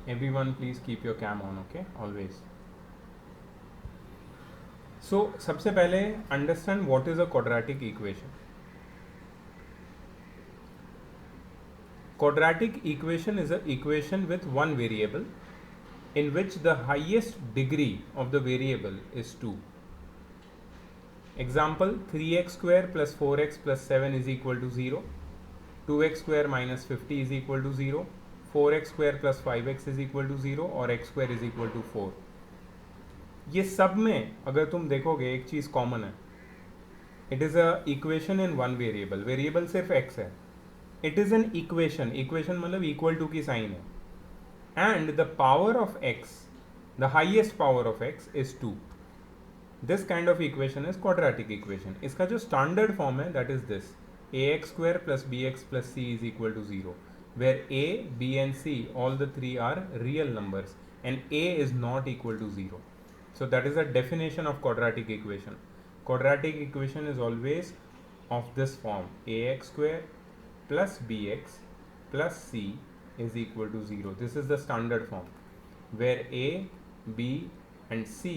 Everyone, please keep your cam on, okay? Always. So, सबसे पहले understand what is a quadratic equation. Quadratic equation is an equation with one variable in which the highest degree of the variable is 2. Example, 3x square plus 4x plus 7 is equal to 0. 2x square minus 50 is equal to 0. 4x square plus 5x is equal to 0 और x square is equal to 4. ये सब में अगर तुम देखोगे एक चीज़ common है. It is a equation in one variable. Variable सिर्फ x है. It is an equation. Equation मतलब इक्वल टू की साइन है. And the power of x, the highest power of x is 2. This kind of equation is quadratic equation. इसका जो standard form है that is this: ax square plus bx plus c is equal to 0, where a, b and c, all the three are real numbers and a is not equal to 0. So that is a definition of quadratic equation. Quadratic equation is always of this form: ax square plus bx plus c is equal to 0. This is the standard form where a, b and c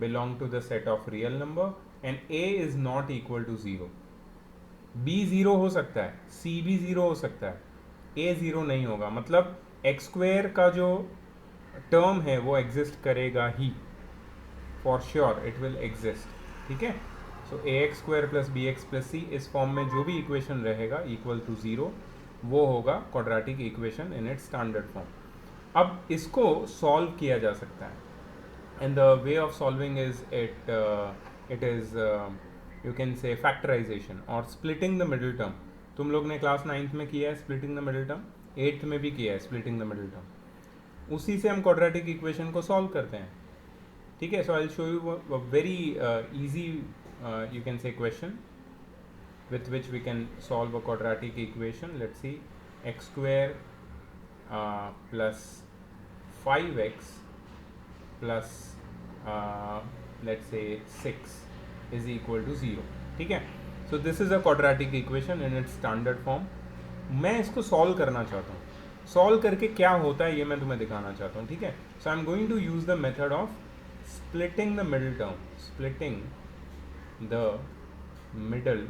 belong to the set of real number and a is not equal to 0. b 0 हो सकता है, c भी 0 हो सकता है, a 0 नहीं होगा. मतलब एक्स स्क्वेयर का जो टर्म है वो एग्जिस्ट करेगा ही. For sure it will exist. ठीक है. So A x square plus B x plus C इस फॉर्म में जो भी इक्वेशन रहेगा इक्वल टू 0, वो होगा quadratic equation in its standard form. अब इसको सॉल्व किया जा सकता है. And the way of solving is it is you can say factorisation और स्प्लिटिंग द मिडिल टर्म. तुम लोग ने क्लास 9th में किया है splitting the middle term, 8th में भी किया है स्प्लिटिंग द मिडिल टर्म. उसी से हम क्वाड्रेटिक इक्वेशन को सॉल्व करते हैं. ठीक है. So I will show you a very easy you can say question with which we can solve a quadratic equation. Let's see, x square plus 5x plus let's say 6 is equal to 0. ठीक है. So this is a quadratic equation in its standard form. मैं इसको solve करना चाहता हूँ. Solve करके क्या होता है ये मैं तुम्हें दिखाना चाहता हूँ. ठीक है. So I am going to use the method of splitting the middle term. Splitting the middle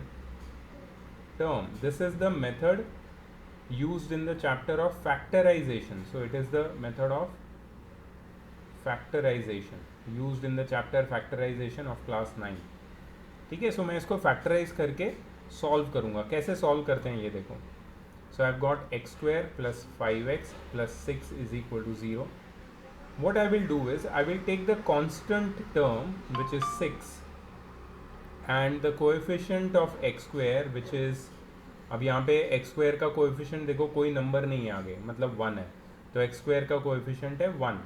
term. This is the method used in the chapter of factorization. So it is the method of factorization used in the chapter factorization of class 9. ठीक है. सो मैं इसको factorise करके solve करूँगा. कैसे solve करते हैं ये देखो. So I have got x square plus 5x plus 6 is equal to 0. What I will do is I will take the constant term which is 6 and the coefficient of x square which is, अब यहाँ पे x square का coefficient देखो कोई number नहीं है आगे, मतलब 1 है, तो x square का coefficient है 1.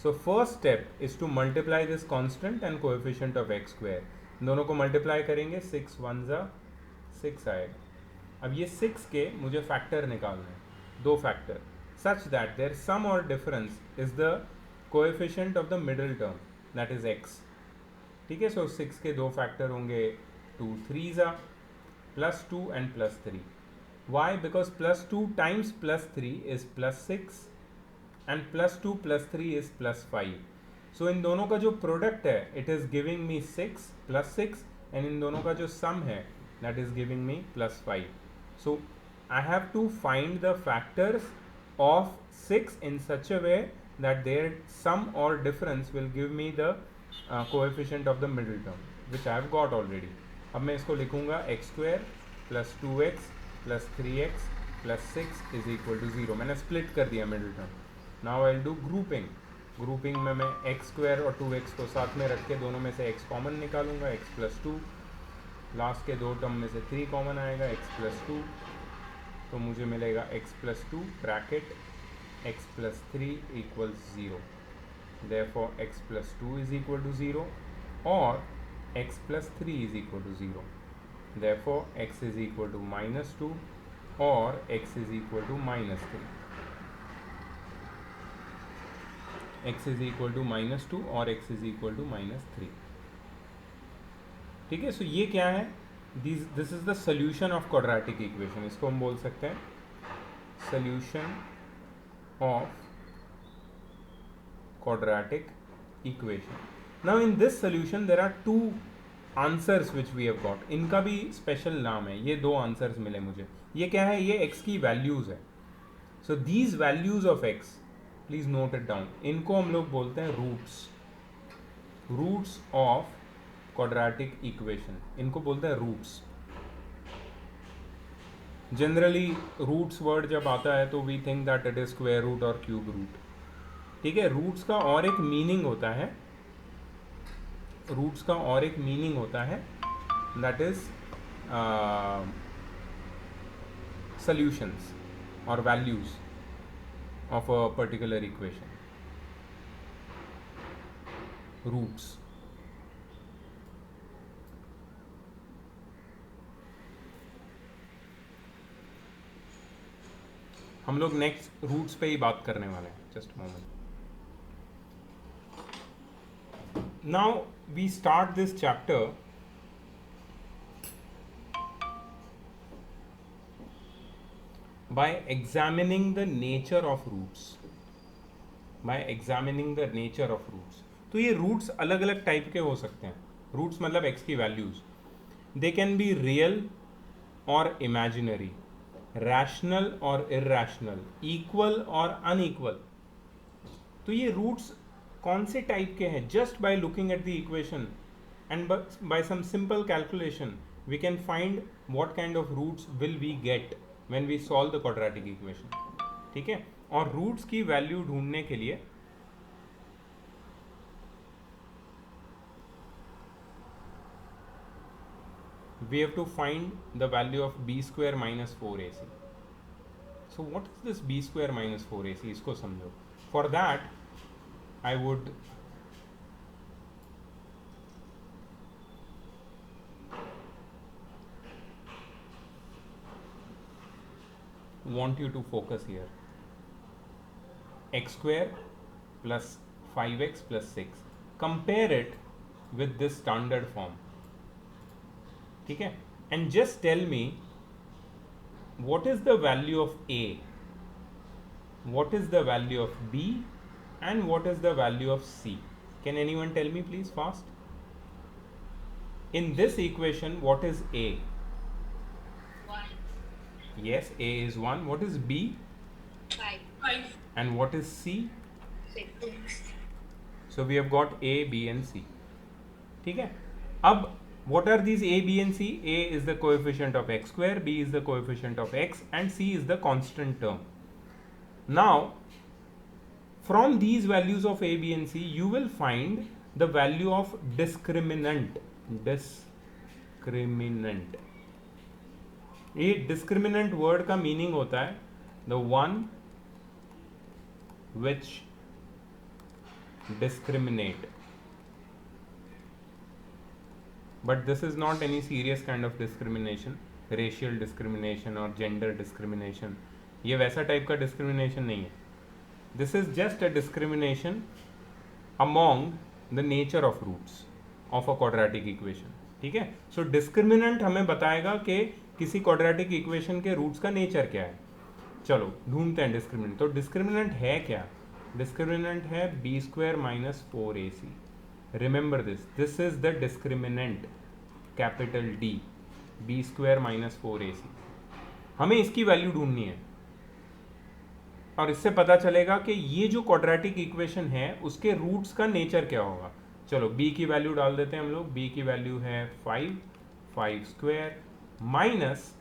So first step is to multiply this constant and coefficient of x square. दोनों को multiply करेंगे, 6 1 जा 6 आएगा. अब ये 6 के मुझे फैक्टर निकालना है, दो factor, such that their sum or difference is the coefficient of the middle term that is x. ठीक है. सो 6 के दो फैक्टर होंगे 2 3 जा plus 2 and plus 3. Why? Because plus 2 times plus 3 is plus 6 and plus 2 plus 3 is plus 5. So इन दोनों का जो प्रोडक्ट है it is giving me 6 plus 6 and इन दोनों का जो सम है that is giving me plus 5. So I have to find the factors of 6 in such a way that their sum or difference will give me the coefficient of the middle term which I have got already. अब मैं इसको लिखूँगा x square plus 2x plus 3x plus 6 is equal to 0. मैंने split कर दिया middle term. Now I will do grouping. Grouping में मैं x square और 2x को साथ में रख के दोनों में से x कॉमन निकालूंगा, x plus 2. लास्ट के दो टर्म में से 3 कॉमन आएगा, x plus 2, तो मुझे मिलेगा x plus 2 bracket x plus 3 equals 0. Therefore x plus 2 is equal to 0 or x plus 3 is equal to 0. Therefore x is equal to minus 2 or x is equal to minus 3. x is equal to minus 2 or x is equal to minus 3. ठीक है. सो ये क्या है? This is the solution of quadratic equation. इसको हम बोल सकते हैं solution of quadratic equation. Now in this solution there are two answers which we have got. इनका भी स्पेशल नाम है, ये दो आंसर्स मिले मुझे. ये क्या है? ये x की वैल्यूज है. So these values of x, please note it down, इनको हम लोग बोलते हैं रूट्स ऑफ क्वाड्रेटिक इक्वेशन. इनको बोलते हैं रूट्स. जनरली रूट्स वर्ड जब आता है तो we think that it is square root और क्यूब रूट. ठीक है, रूट्स का और एक मीनिंग होता है, दैट इज सॉल्यूशंस और values of a particular equation. Roots. हम लोग नेक्स्ट रूट्स पे ही बात करने वाले हैं. Just moment. Now we start this chapter by examining the nature of roots. तो ये रूट्स अलग अलग टाइप के हो सकते हैं. रूट्स मतलब एक्स की values. They can be real और इमेजिनरी, रैशनल और इरैशनल, इक्वल और अनइक्वल. तो ये रूट्स कौन से टाइप के हैं? Just by looking at the equation and by some simple calculation we can find what kind of roots will we get when we solve the quadratic equation. ठीक है, और रूट्स की वैल्यू ढूंढने के लिए we have to find the value of b square minus 4ac. So what is this b square minus 4ac? इसको समझो. For that I would want you to focus here. X square plus 5x plus 6. Compare it with this standard form. ठीक है, and just tell me what is the value of a, what is the value of b, and what is the value of c. Can anyone tell me please fast? In this equation what is a? 1. Yes, a is 1. What is b? 5. And what is c? 6. So we have got a, b and c. ठीक है, अब what are these a, b and c? A is the coefficient of x square, b is the coefficient of x, and c is the constant term. Now from these values of a, b and c you will find the value of discriminant. ये discriminant word का meaning होता है the one which discriminate. But this is not any serious kind of discrimination, racial discrimination or gender discrimination. ये वैसा type का discrimination नहीं है. This is just a discrimination among the nature of roots of a quadratic equation. ठीक है, so discriminant हमें बताएगा कि किसी quadratic equation के roots का nature क्या है. चलो ढूंढते हैं discriminant. तो discriminant है क्या? Discriminant है b square minus 4ac. Remember this is the discriminant, capital D, b square minus 4ac. हमें इसकी वैल्यू ढूंढनी है और इससे पता चलेगा कि ये जो क्वाड्रेटिक इक्वेशन है उसके रूट्स का नेचर क्या होगा. चलो b की वैल्यू डाल देते हैं हम लोग. b की वैल्यू है 5 square minus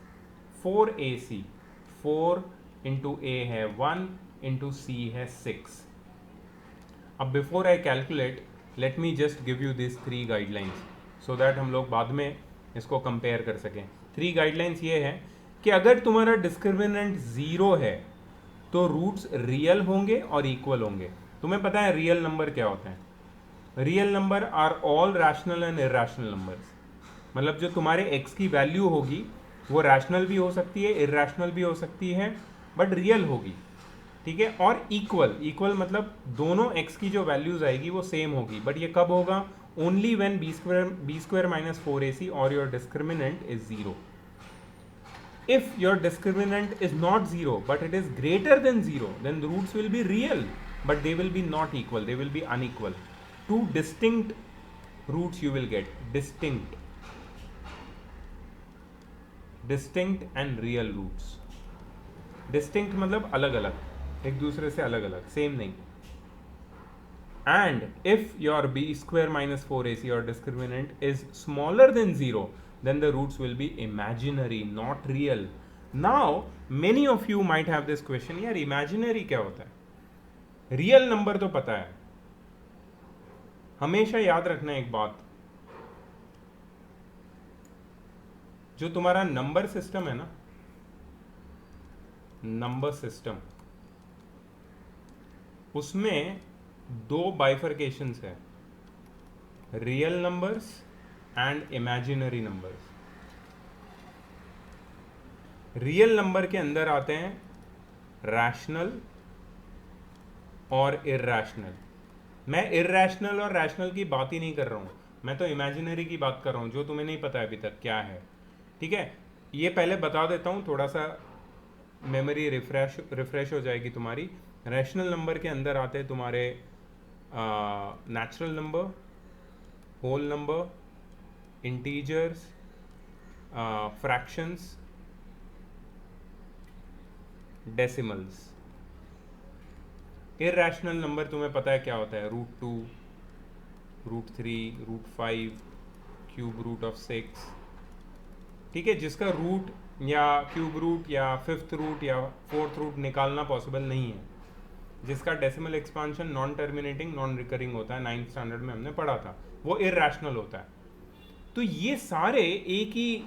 4ac. 4 into a है 1 इंटू c है 6. अब before I calculate let me just give you this 3 guidelines so that हम लोग बाद में इसको कंपेयर कर सकें. 3 गाइडलाइंस ये है कि अगर तुम्हारा डिस्क्रिमिनेंट 0 है तो रूट्स रियल होंगे और इक्वल होंगे. तुम्हें पता है रियल नंबर क्या होते हैं? Real number are all rational and irrational numbers. मतलब जो तुम्हारे x की वैल्यू होगी वो रैशनल भी हो सकती है, इरैशनल भी हो सकती है, बट रियल होगी. ठीक है, और इक्वल मतलब दोनों x की जो वैल्यूज आएगी वो सेम होगी. बट ये कब होगा? Only when b square minus 4ac और your discriminant is 0. If your discriminant is not 0 but it is greater than 0 then the roots will be real. but they will be not equal, they will be unequal. Two distinct roots you will get, distinct and real roots. Distinct मतलब अलग अलग, एक दूसरे से अलग अलग, same नहीं. And if your b square minus 4ac or discriminant is smaller than 0, then the roots will be imaginary, not real. Now many of you might have this question, यार imaginary क्या होता है? रियल नंबर तो पता है. हमेशा याद रखना एक बात, जो तुम्हारा नंबर सिस्टम है ना, नंबर सिस्टम, उसमें दो बाइफर्केशंस है, real numbers and imaginary numbers. Real number के अंदर आते हैं रैशनल और इरैशनल. मैं इरैशनल और रैशनल की बात ही नहीं कर रहा हूँ, मैं तो इमेजिनरी की बात कर रहा हूँ, जो तुम्हें नहीं पता अभी तक क्या है. ठीक है, ये पहले बता देता हूँ, थोड़ा सा मेमोरी रिफ्रेश हो जाएगी तुम्हारी. रैशनल नंबर के अंदर आते हैं तुम्हारे natural number, whole number, integers, fractions, decimals. Irrational number तुम्हें पता है क्या होता है, √2, √3, √5, क्यूब रूट ऑफ 6. ठीक है, जिसका रूट या क्यूब रूट या फिफ्थ रूट या फोर्थ रूट निकालना पॉसिबल नहीं है, जिसका decimal expansion non terminating non recurring होता है, 9th स्टैंडर्ड में हमने पढ़ा था, वो इरैशनल होता है. तो ये सारे एक ही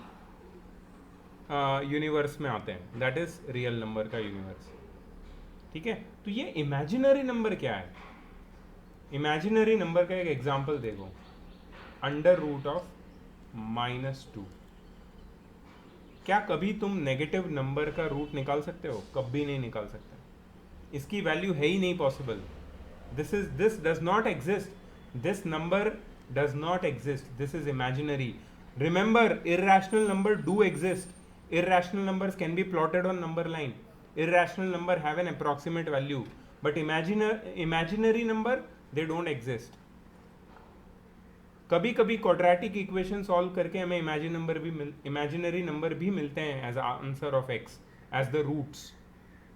यूनिवर्स में आते हैं, दैट इज रियल नंबर का यूनिवर्स. ठीक है, तो ये इमेजिनरी नंबर क्या है? इमेजिनरी नंबर का एक एग्जांपल देखो, √(-2). क्या कभी तुम नेगेटिव नंबर का रूट निकाल सकते हो? कभी नहीं निकाल सकते, इसकी वैल्यू है ही नहीं possible. This does not exist, this number does not exist, this is imaginary. Remember, irrational number do exist. Irrational numbers can be plotted on number line. Irrational number have an approximate value, but imaginary number, they don't exist. कभी कभी quadratic equation solve करके हमें imaginary number भी मिलते हैं as answer of x, as the roots.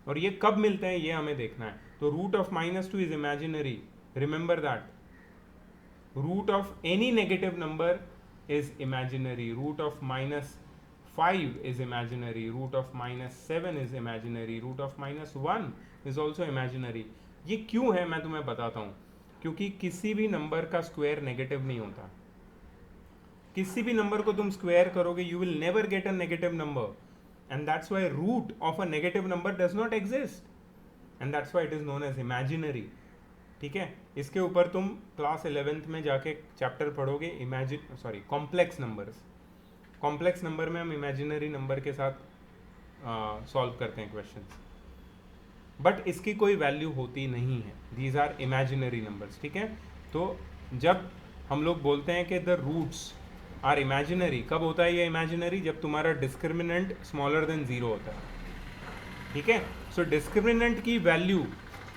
और ये कब मिलते हैं ये हमें देखना है. तो √(-2) is imaginary, remember that. Root of any negative number is imaginary, √(-5) is imaginary, √(-7) is imaginary, √(-1) is also imaginary. ये क्यों है मैं तुम्हें बताता हूँ. क्योंकि किसी भी नंबर का स्क्वायर नेगेटिव नहीं होता. किसी भी नंबर को तुम स्क्वायर करोगे, you will never get a negative number, and that's why root of a negative number does not exist, and that's why it is known as imaginary. ठीक है, इसके ऊपर तुम क्लास 11th में जाके चैप्टर पढ़ोगे, कॉम्प्लेक्स नंबर्स. कॉम्प्लेक्स नंबर में हम इमेजिनरी नंबर के साथ सॉल्व करते हैं क्वेश्चंस, बट इसकी कोई वैल्यू होती नहीं है. These are imaginary numbers. ठीक है, तो जब हम लोग बोलते हैं कि द रूट्स आर इमेजिनरी, कब होता है ये इमेजिनरी? जब तुम्हारा डिस्क्रिमिनेंट स्मॉलर देन 0 होता है. ठीक है, सो डिस्क्रिमिनेंट की वैल्यू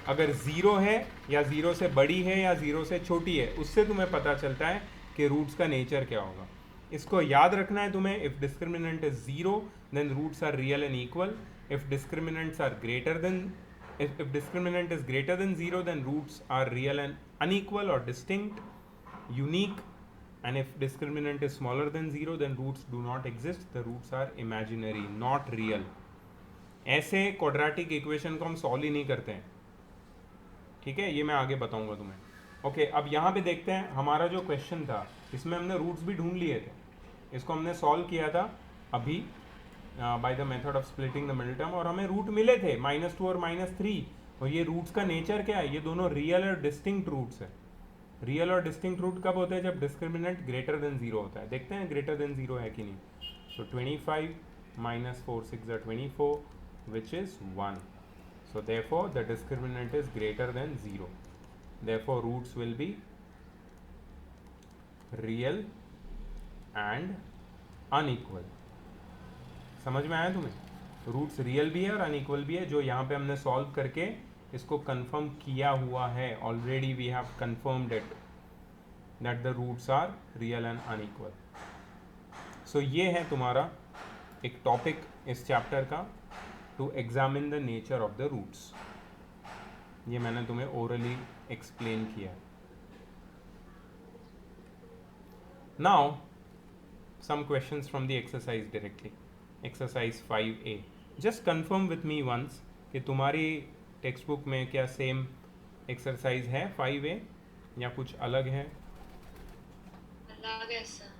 अगर 0 है या 0 से बड़ी है या 0 से छोटी है, उससे तुम्हें पता चलता है कि रूट्स का नेचर क्या होगा. इसको याद रखना है तुम्हें. If discriminant is 0 then roots are real and equal. If discriminants are greater than if discriminant is greater than 0, then roots are real and unequal or distinct, unique. And if discriminant is smaller than 0, then roots do not exist, the roots are imaginary, not real. ऐसे quadratic equation को हम solve ही नहीं करते हैं. ठीक है, ये मैं आगे बताऊंगा तुम्हें. ओके, अब यहाँ पे देखते हैं हमारा जो क्वेश्चन था, इसमें हमने रूट्स भी ढूंढ लिए थे. इसको हमने सॉल्व किया था अभी by the method of splitting the middle term, और हमें रूट मिले थे -2 और -3. और ये रूट्स का नेचर क्या है? ये दोनों रियल और डिस्टिंक्ट रूट्स है. रियल और डिस्टिंक्ट रूट कब होते हैं? जब डिस्क्रिमिनेंट ग्रेटर देन 0 होता है. देखते हैं ग्रेटर देन 0 है कि नहीं. सो 25 -4 6 are 24, which is 1. So therefore the discriminant is greater than 0. Therefore roots will be real and unequal. समझ में आया तुम्हें? रूट्स रियल भी है और अनइक्वल भी है, जो यहाँ पे हमने सॉल्व करके इसको कंफर्म किया हुआ है already, we have confirmed it that the roots are real and unequal. So ये है तुम्हारा एक टॉपिक इस चैप्टर का, to examine the nature of the roots. ये मैंने तुम्हें ओरली एक्सप्लेन किया. Now some questions from the exercise directly. Exercise 5A. Just confirm with me once कि तुम्हारी टेक्स्ट बुक में क्या सेम एक्सरसाइज है 5A या कुछ अलग है? अलग है सर.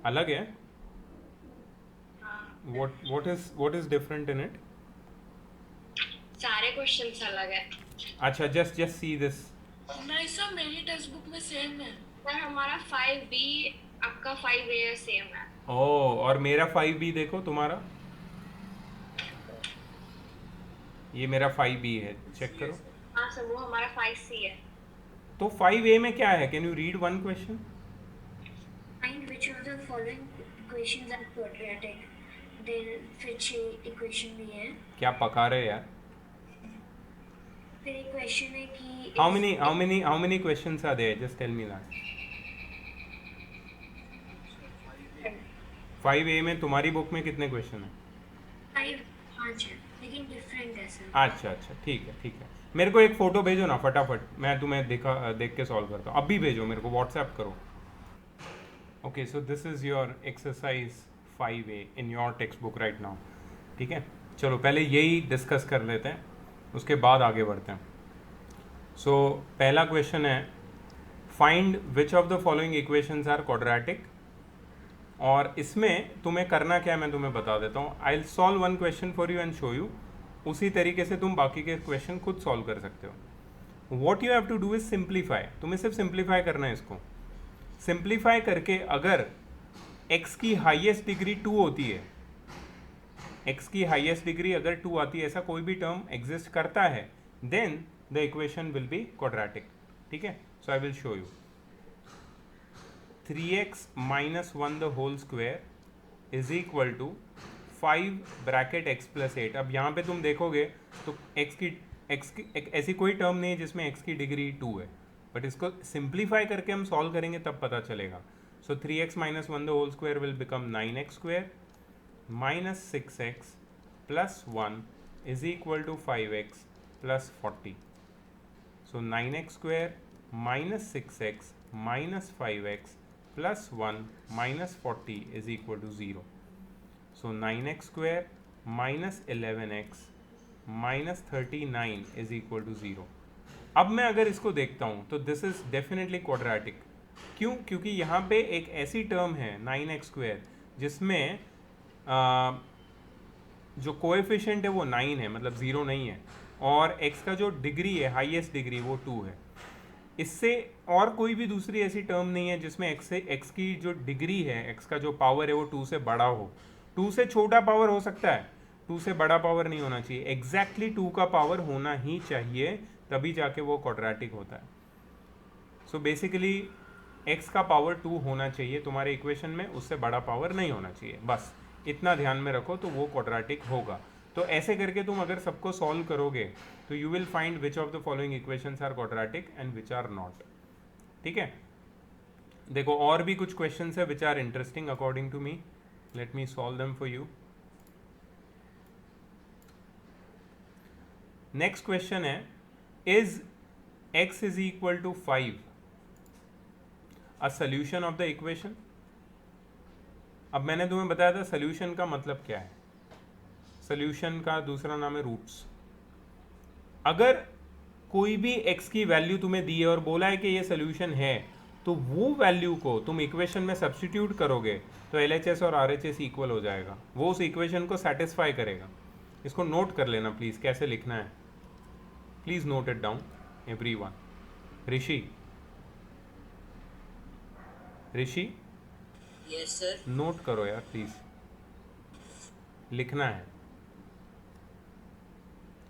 अलग है? हाँ. What is different in it? सारे क्वेश्चंस अलग है. अच्छा, just see this. नहीं सर, मेरी टेक्स्ट बुक में सेम है. सर हमारा 5B, आपका 5A सेम है. ओह, और मेरा 5B देखो तुम्हारा, ये मेरा 5B है, चेक करो. हाँ सर, वो हमारा 5C है. तो 5A में क्या है? Can you read one question? Find which of the following equations are quadratic. Then फिर 6 equation भी है. क्या पका रहे यार? फिर एक क्वेश्चन है कि how many questions are there? Just tell me that. 5A में तुम्हारी बुक में कितने क्वेश्चन हैं? 5 है, लेकिन डिफरेंट है सर. अच्छा, ठीक है. मेरे को एक फ़ोटो भेजो ना फटाफट, मैं तुम्हें देख के सॉल्व करता हूँ. अभी भेजो मेरे को, व्हाट्सएप करो. Okay, so this is your exercise 5A in your text book right now. ठीक है, चलो पहले यही डिस्कस कर लेते हैं, उसके बाद आगे बढ़ते हैं. सो पहला क्वेश्चन है, find which of the following equations are quadratic. और इसमें तुम्हें करना क्या है मैं तुम्हें बता देता हूँ. I will solve one question for you and show you. उसी तरीके से तुम बाकी के क्वेश्चन खुद सॉल्व कर सकते हो. What you have to do is simplify. तुम्हें सिर्फ सिंप्लीफाई करना है इसको. सिंप्लीफाई करके अगर x की हाईएस्ट डिग्री 2 होती है, x की हाईएस्ट डिग्री अगर 2 आती है, ऐसा कोई भी टर्म एग्जिस्ट करता है, then the equation will be quadratic. ठीक है, so I will show you. 3x minus 1 the whole square is equal to 5 bracket x plus 8. अब यहाँ पे तुम देखोगे तो x की ऐसी कोई टर्म नहीं है जिसमें x की डिग्री 2 है, बट इसको सिंप्लीफाई करके हम सॉल्व करेंगे तब पता चलेगा. सो 3x minus 1 the whole square will become 9x square minus 6x plus 1 is equal to 5x plus 40. So 9x square minus 6x minus 5x plus 1 minus 40 is equal to 0. So 9x square minus 11x minus 39 is equal to 0. अब मैं अगर इसको देखता हूँ तो this is definitely quadratic. क्यों? क्योंकि यहाँ पे एक ऐसी टर्म है 9x स्क्वायर जिसमें जो कोएफिशिएंट है वो 9 है, मतलब 0 नहीं है, और x का जो डिग्री है, हाईएस्ट डिग्री, वो 2 है. इससे और कोई भी दूसरी ऐसी टर्म नहीं है जिसमें x की जो डिग्री है, x का जो पावर है वो 2 से बड़ा हो. 2 से छोटा पावर हो सकता है, 2 से बड़ा पावर नहीं होना चाहिए. एग्जैक्टली 2 का पावर होना ही चाहिए, तभी जाके वो क्वाड्रेटिक होता है. सो बेसिकली x का पावर 2 होना चाहिए तुम्हारे इक्वेशन में, उससे बड़ा पावर नहीं होना चाहिए. बस इतना ध्यान में रखो तो वो क्वाड्रेटिक होगा. तो ऐसे करके तुम अगर सबको सॉल्व करोगे तो you will find which of the following equations are quadratic and which are not. ठीक है, देखो और भी कुछ क्वेश्चंस है which are interesting according to me. Let me solve them for you. Next question है, is x is equal to 5 a solution of the equation. अब मैंने तुम्हें बताया था सोल्यूशन का मतलब क्या है. सोल्यूशन का दूसरा नाम है रूट्स. अगर कोई भी x की वैल्यू तुम्हें दी है और बोला है कि ये सोल्यूशन है, तो वो वैल्यू को तुम इक्वेशन में सब्स्टिट्यूट करोगे तो LHS और RHS इक्वल हो जाएगा. वो उस इक्वेशन को सेटिस्फाई करेगा. इसको नोट कर लेना प्लीज़, कैसे लिखना है. Please note it down everyone. Rishi yes sir. Note करो यार प्लीज़, लिखना है.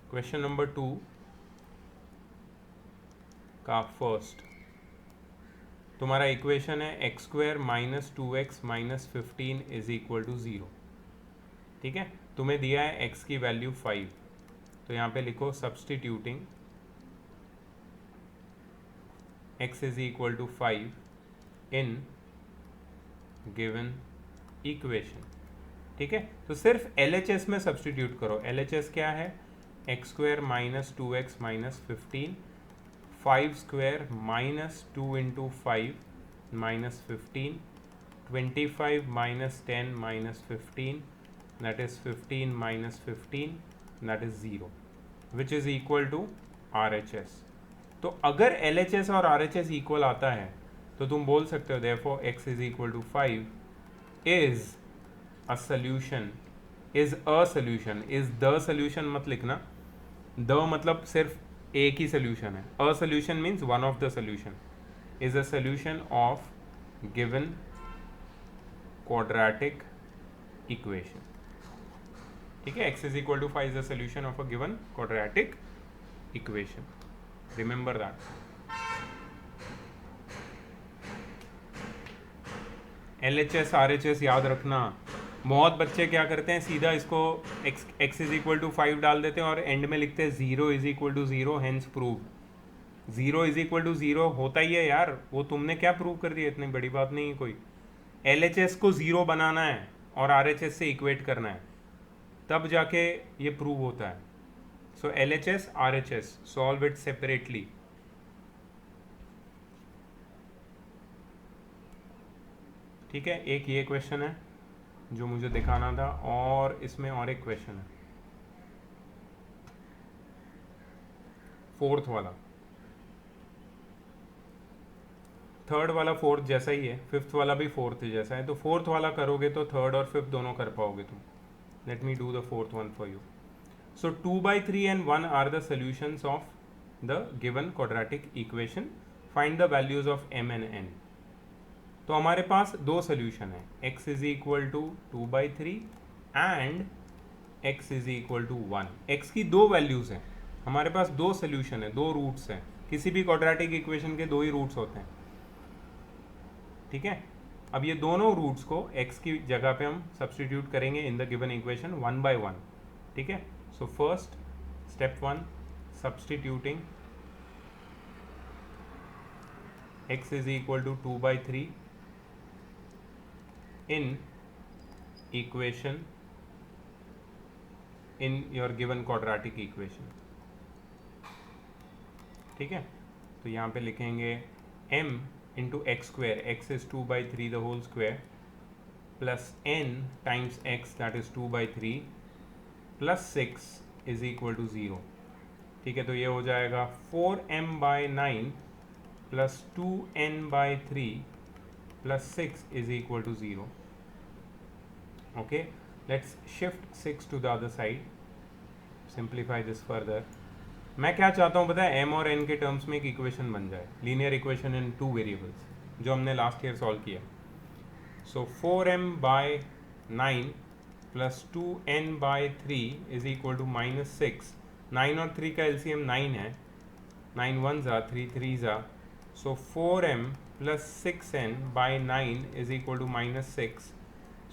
क्वेश्चन नंबर 2 का फर्स्ट तुम्हारा इक्वेशन है x square minus 2x minus 15 is equal to 0. ठीक है, तुम्हें दिया है x की वैल्यू 5, तो यहाँ पे लिखो substituting x is equal to 5 in given equation. ठीक है, तो सिर्फ LHS में सब्सटीट्यूट करो. LHS क्या है? X square minus 2x minus 15, 5 square minus 2 into 5 minus 15, 25 minus 10 minus 15, that is 15 minus 15, that is 0, which is equal to RHS. तो अगर LHS और RHS इक्वल आता है तो तुम बोल सकते हो therefore x is equal to 5 is a solution, is a solution, is the solution मत लिखना. the मतलब सिर्फ एक ही solution है. a solution means one of the solution, is a solution of given quadratic equation. ठीक है, x is equal to 5 is a solution of a given quadratic equation. Remember that. LHS RHS याद रखना. बहुत बच्चे क्या करते हैं, सीधा इसको x इज इक्वल टू 5 डाल देते हैं और एंड में लिखते हैं 0 is equal to 0 hence prove. 0 is equal to 0 होता ही है यार, वो तुमने क्या प्रूव कर दिया, इतनी बड़ी बात नहीं है कोई. LHS को 0 बनाना है और RHS से इक्वेट करना है, तब जाके ये प्रूव होता है. सो LHS RHS solve it separately. ठीक है, एक ये क्वेश्चन है जो मुझे दिखाना था और इसमें और एक क्वेश्चन है, फोर्थ वाला. थर्ड वाला फोर्थ जैसा ही है, फिफ्थ वाला भी फोर्थ जैसा है. तो फोर्थ वाला करोगे तो थर्ड और फिफ्थ दोनों कर पाओगे तुम. Let me do the fourth one for you. So 2/3 and 1 are the solutions of the given quadratic equation. Find the values of m and n. तो हमारे पास दो सोल्यूशन है, x is equal to 2/3 and x is equal to 1. x की दो values हैं, हमारे पास दो solution है, दो रूट्स हैं. किसी भी क्वाड्रेटिक इक्वेशन के दो ही रूट्स होते हैं. ठीक है, अब ये दोनों रूट्स को x की जगह पे हम सब्सटीट्यूट करेंगे in the given equation 1 by 1. ठीक है, so first step 1, substituting x is equal to 2/3 in equation in your given quadratic equation. ठीक है, तो यहाँ पे लिखेंगे m into x square, x is 2/3 the whole square, plus n times x that is 2/3 plus 6 is equal to 0. ठीक है, तो ये हो जाएगा 4m/9 plus 2n/3 plus 6 is equal to 0. Okay, let's shift 6 to the other side, simplify this further. मैं क्या चाहता हूँ पता है, m और n के टर्म्स में एक इक्वेशन बन जाए, लीनियर इक्वेशन इन 2 वेरिएबल्स, जो हमने लास्ट ईयर सॉल्व किया. So 4m/9 plus 2n/3 is equal to -6. 9 और 3 का LCM 9 है, 9 1s are 3 3s are, so 4m plus 6n/9 is equal to -6.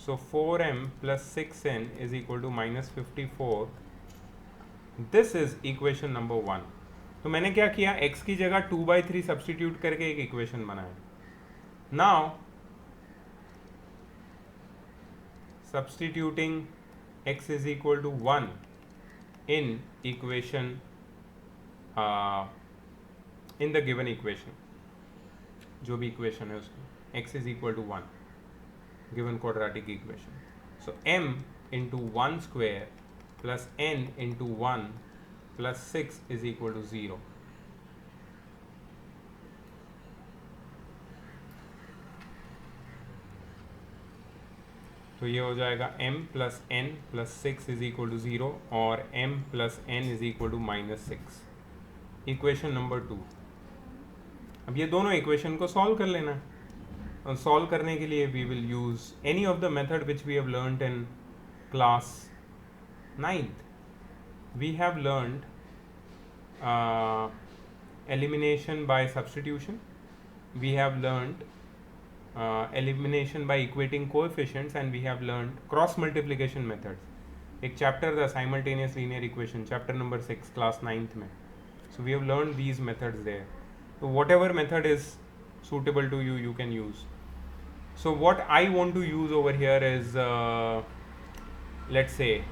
So 4m plus 6n is equal to -54. This is equation number 1. तो मैंने क्या किया, x की जगह 2/3 substitute करके एक इक्वेशन बनाया. Now substituting x is equal to 1 in equation in the given equation, जो भी इक्वेशन है उसकी, x is equal to 1 given quadratic equation. So m into 1 square plus n into 1 plus 6 is equal to 0. तो ये हो जाएगा m plus n plus 6 is equal to 0 और m plus n is equal to -6. Equation number 2. अब ये दोनों equation को solve कर लेना है, और सॉल्व करने के लिए we will use any of the method which we have learned in class 9th. We have learned elimination by substitution, we have learned elimination by equating coefficients, and we have learned cross multiplication methods. एक chapter था simultaneous linear equation, chapter number 6 class 9th में. So we have learned these methods there. So whatever method is suitable to you, you can use. So what I want to use over here is let's say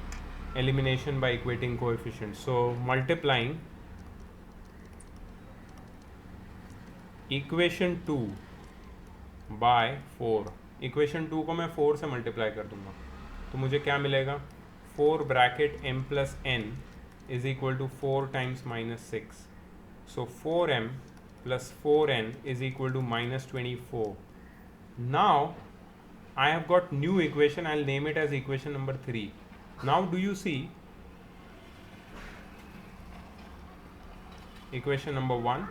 elimination by equating coefficients. So multiplying equation 2 by 4, equation 2 को मैं 4 से multiply कर दूंगा तो मुझे क्या मिलेगा 4 bracket m plus n is equal to 4 times minus 6 so 4m plus 4n is equal to minus 24. Now I have got new equation. I'll name it as equation number 3. Now do you see equation number 1?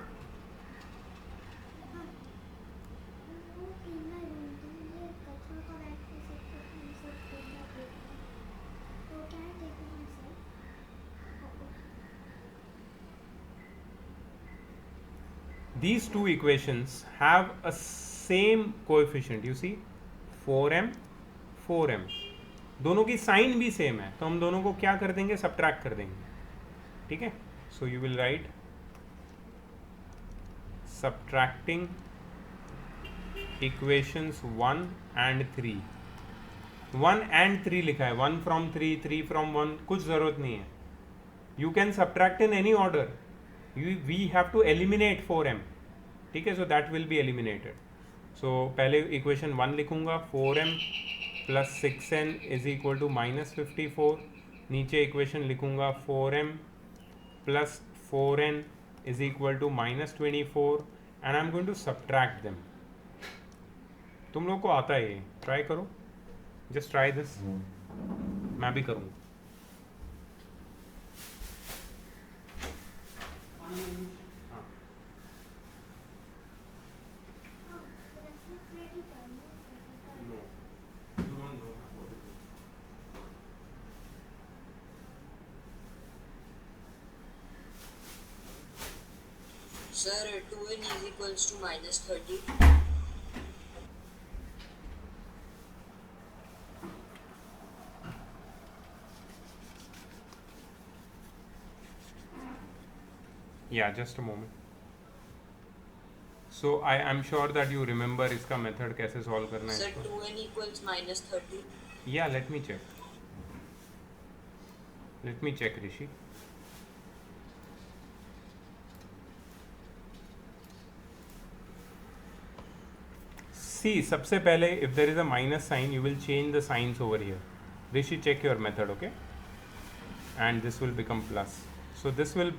These two equations have a same coefficient. You see 4m 4m, दोनों की sign भी same है तो हम दोनों को क्या कर देंगे सब्ट्रैक्ट कर देंगे. ठीक है. So you will write subtracting equations 1 and 3. 1 and 3 लिखा है, 1 from 3, 3 from 1, कुछ ज़रूरत नहीं है. You can subtract in any order. We have to eliminate 4m. ठीक है. So that will be eliminated. So पहले equation 1 लिखूँगा 4m plus 6n is equal to minus 54. नीचे equation लिखूँगा 4m plus 4n is equal to minus 24 and I'm going to subtract them. तुम लोग को आता है ये, ट्राई करो. Just try this. मैं भी करूँगा. Sir, 2n is equals to minus 30. Yeah, just a moment. So I am sure that you remember इसका मेथड कैसे सॉल्व करना है. Sir, 2n equals minus 30. Yeah, let me check. Let me check, Rishi. See, सबसे पहले if there is a minus sign, you will change the signs over here. Rishi, check your method, okay? And this will become plus. So this will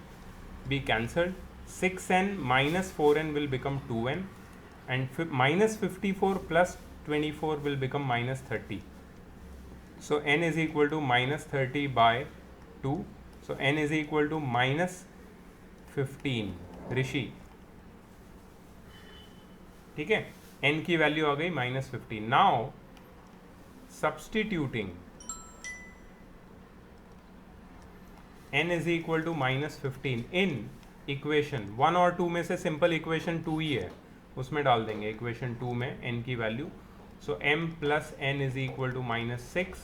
be cancelled. 6n minus 4n will become 2n, and minus 54 plus 24 will become minus 30. So n is equal to minus 30 by 2. So n is equal to minus 15. Rishi, ठीक है. n की value आ गई minus 15. Now substituting n is equal to minus 15 in equation 1 और 2 में से simple equation 2 ही है, उसमें डाल देंगे इक्वेशन 2 में n की value. So m plus n is equal to minus 6,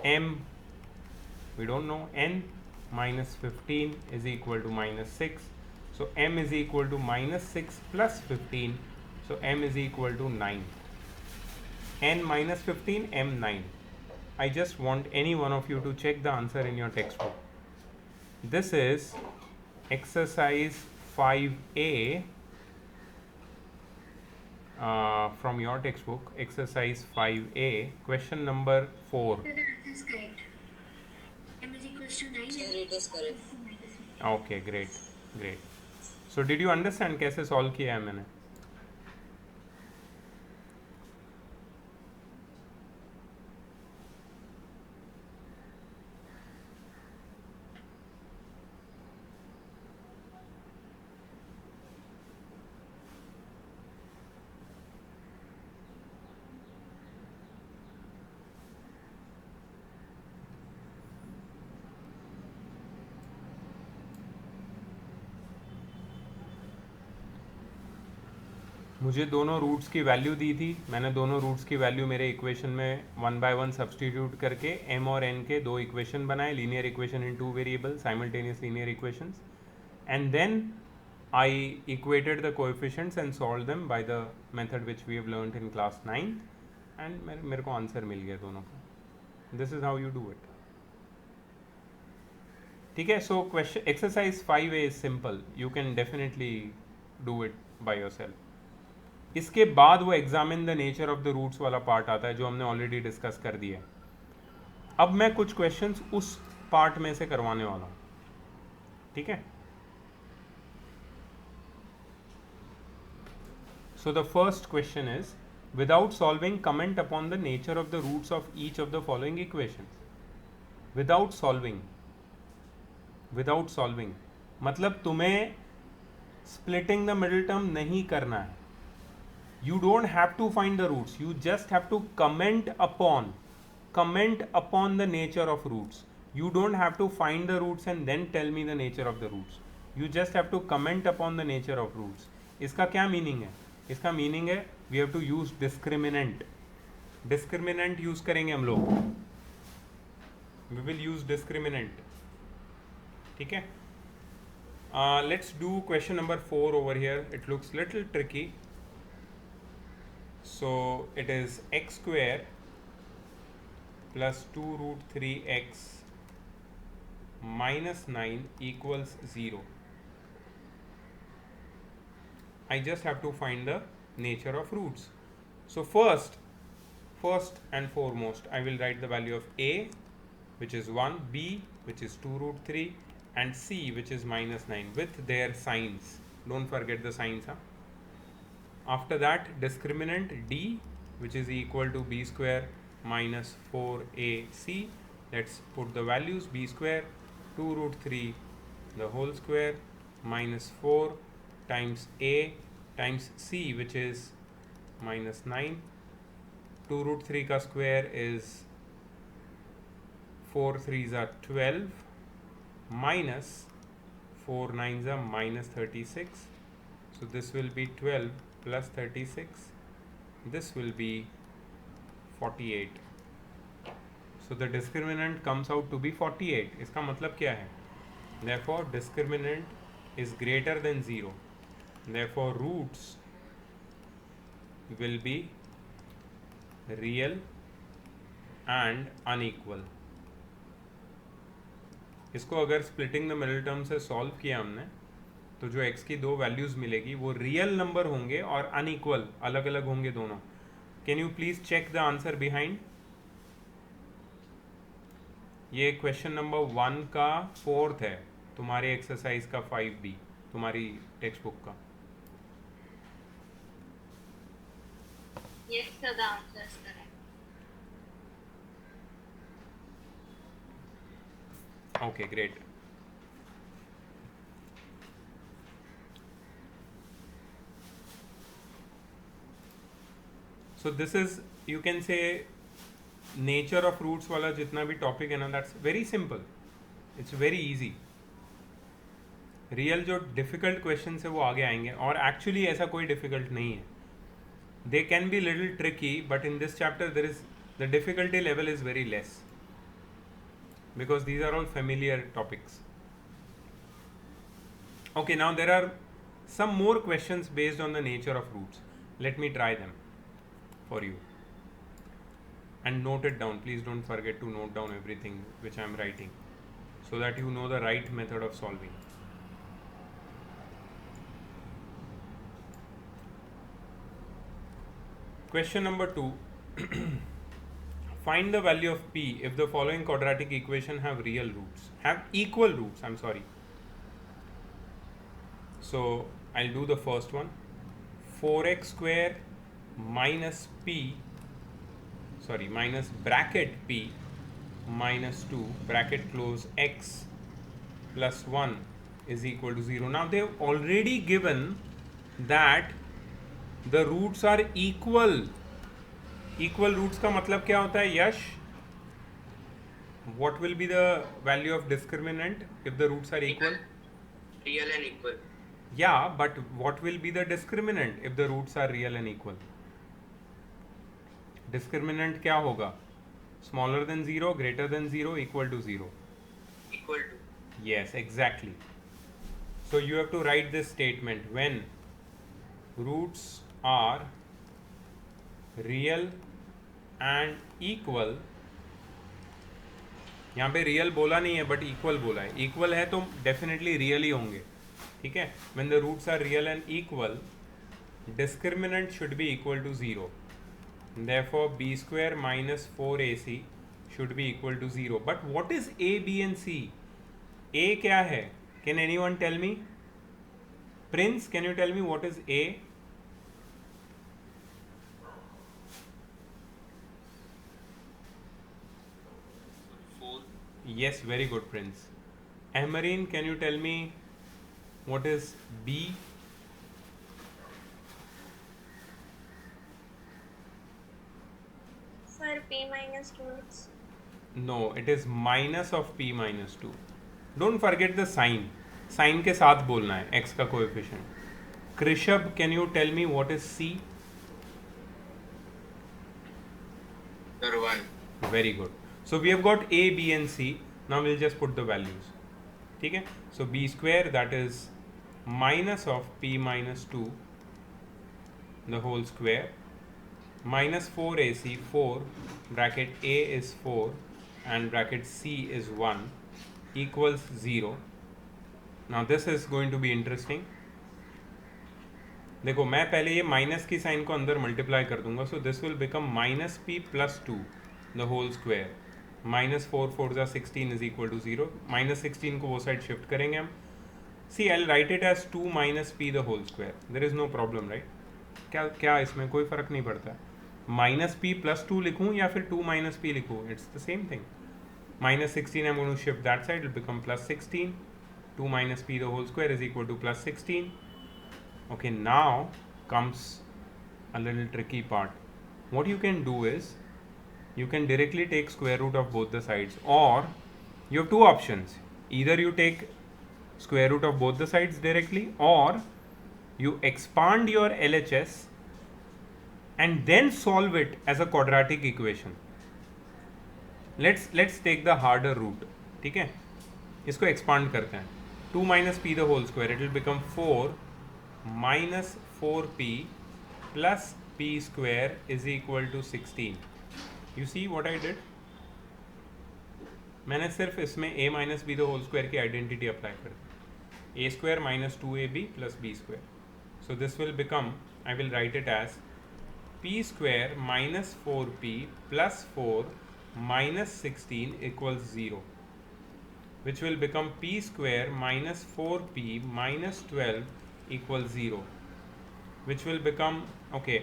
m we don't know, n minus 15 is equal to minus 6. So m is equal to minus 6 plus 15. So m is equal to 9. n minus 15, m 9. I just want any one of you to check the answer in your textbook. This is exercise 5A from your textbook, exercise 5A, question number 4. So the answer is correct. M is equals to 9. Sir, it is correct. Okay, great, great. So did you understand कैसे solve किया है मैंने? मुझे दोनों roots की value दी थी, मैंने दोनों रूट्स की वैल्यू मेरे इक्वेशन में 1 बाय 1 सब्सटीट्यूट करके m और n के दो इक्वेशन बनाए, linear equation in 2 variable, simultaneous linear equations. And then I equated the coefficients and solved them by the method which we have learned in class 9th, and मेरे को answer मिल गया दोनों का. This is how you do it. ठीक है. So question exercise 5A is simple. You can definitely do it by yourself. इसके बाद वो examine the nature of the roots वाला पार्ट आता है जो हमने ऑलरेडी डिस्कस कर दिया है. अब मैं कुछ क्वेश्चंस उस पार्ट में से करवाने वाला हूँ. ठीक है. So the first question is, without solving, comment upon the nature of the roots of each of the following equations. Without solving मतलब तुम्हें splitting the middle term नहीं करना है. You don't have to find the roots. You just have to comment upon the nature of roots. You don't have to find the roots and then tell me the nature of the roots. You just have to comment upon the nature of roots. इसका क्या meaning है? इसका meaning है we have to use discriminant. Discriminant use करेंगे हम लोग. We will use discriminant. ठीक है. Let's do question number 4 over here. It looks little tricky. So it is x square plus 2 root 3x minus 9 equals 0. I just have to find the nature of roots. So first and foremost, I will write the value of a, which is 1, b, which is 2 root 3, and c, which is minus 9, with their signs. Don't forget the signs. After that, discriminant d, which is equal to b square minus 4ac. Let's put the values. B square 2 root 3 the whole square minus 4 times a times c, which is minus 9. 2 root 3 का square is 4 3s are 12 minus 4 9s are minus 36. So this will be 12 plus 36. This will be 48. So the discriminant comes out to be 48. इसका मतलब क्या है? Therefore discriminant is greater than 0. Therefore roots will be real and unequal. इसको अगर splitting the middle term से solve किया हमने तो जो x की दो वैल्यूज मिलेगी वो रियल नंबर होंगे और अनइक्वल अलग अलग होंगे दोनों. Can you please check the answer behind. ये क्वेश्चन नंबर 1 का 4th है तुम्हारे एक्सरसाइज का 5B तुम्हारी टेक्स्ट बुक का. Yes, sir, the answer is correct. Okay, great. So this is, you can say, nature of roots वाला जितना भी टॉपिक है ना, that's very simple. It's very easy. Real जो डिफ़िकल्ट क्वेश्चन है वो आगे आएंगे और एक्चुअली ऐसा कोई डिफ़िकल्ट नहीं है. They can be little tricky but in this chapter there is the difficulty level is very less because these are all familiar topics. Okay, now there are some more questions based on the nature of roots. Let me try them for you and note it down. Please don't forget to note down everything which I am writing so that you know the right method of solving. Question number 2. Find the value of p if the following quadratic equation have equal roots. I'm sorry. So I'll do the first one. 4x square minus minus bracket p minus 2 bracket close x plus 1 is equal to 0. Now they have already given that the roots are equal. Equal roots का मतलब क्या होता है यश? What will be the value of discriminant if the roots are equal? Real and equal. Yeah, but what will be the discriminant if the roots are real and equal? Discriminant क्या होगा? Smaller than 0, greater than 0, equal to 0. Equal to. Yes, exactly. So you have to write this statement: when roots are real and equal, यहाँ पे real बोला नहीं है but equal बोला है, equal है तो डेफिनेटली रियल ही होंगे, ठीक है. When the roots are real and equal, discriminant should be equal to 0. Therefore b square minus 4ac should be equal to 0. But what is a, b and c? a क्या है? Can anyone tell me? Prince, can you tell me what is a? Yes, very good, Prince. Ahmareen, can you tell me what is B? Sir, P minus 2x. No, it is minus of P minus 2. Don't forget the sign. Sign के साथ बोलना है x का coefficient. Krishabh, can you tell me what is C? Sir, 1. Very good. So we have got a, b and c. Now we'll just put the values. ठीक है. So b square, that is minus of p minus 2 the whole square, minus 4ac, 4 bracket a is 4 and bracket c is 1 equals 0. Now this is going to be interesting. देखो मैं पहले ये minus की sign को अंदर multiply कर दूंगा. So this will become minus p plus 2 the whole square. Minus 4 4 जा 16 इज इक्वल टू 0. माइनस 16 को वो साइड शिफ्ट करेंगे हम. See I write it as 2 minus P the whole square. There is no problem, right? क्या इसमें कोई फ़र्क नहीं पड़ता. माइनस पी प्लस 2 लिखूँ या फिर 2 माइनस पी लिखूँ, it's the same thing. Minus 16 I am going to shift that side, it become plus 16. 2 minus P the whole square is equal to plus 16. Okay, now comes a little tricky part. What you can do is you can directly take square root of both the sides, or you have two options. Either you take square root of both the sides directly, or you expand your LHS and then solve it as a quadratic equation. Let's take the harder route. ठीक है, इसको expand करते हैं. 2 minus p the whole square, it will become 4 minus 4p plus p square is equal to 16. You see what I did? मैंने सिर्फ इसमें a minus b the whole square की identity apply कर दी. a square minus 2ab plus b square. So this will become, I will write it as p square minus 4p plus 4 minus 16 equals 0, which will become p square minus 4p minus 12 equals 0, which will become, okay,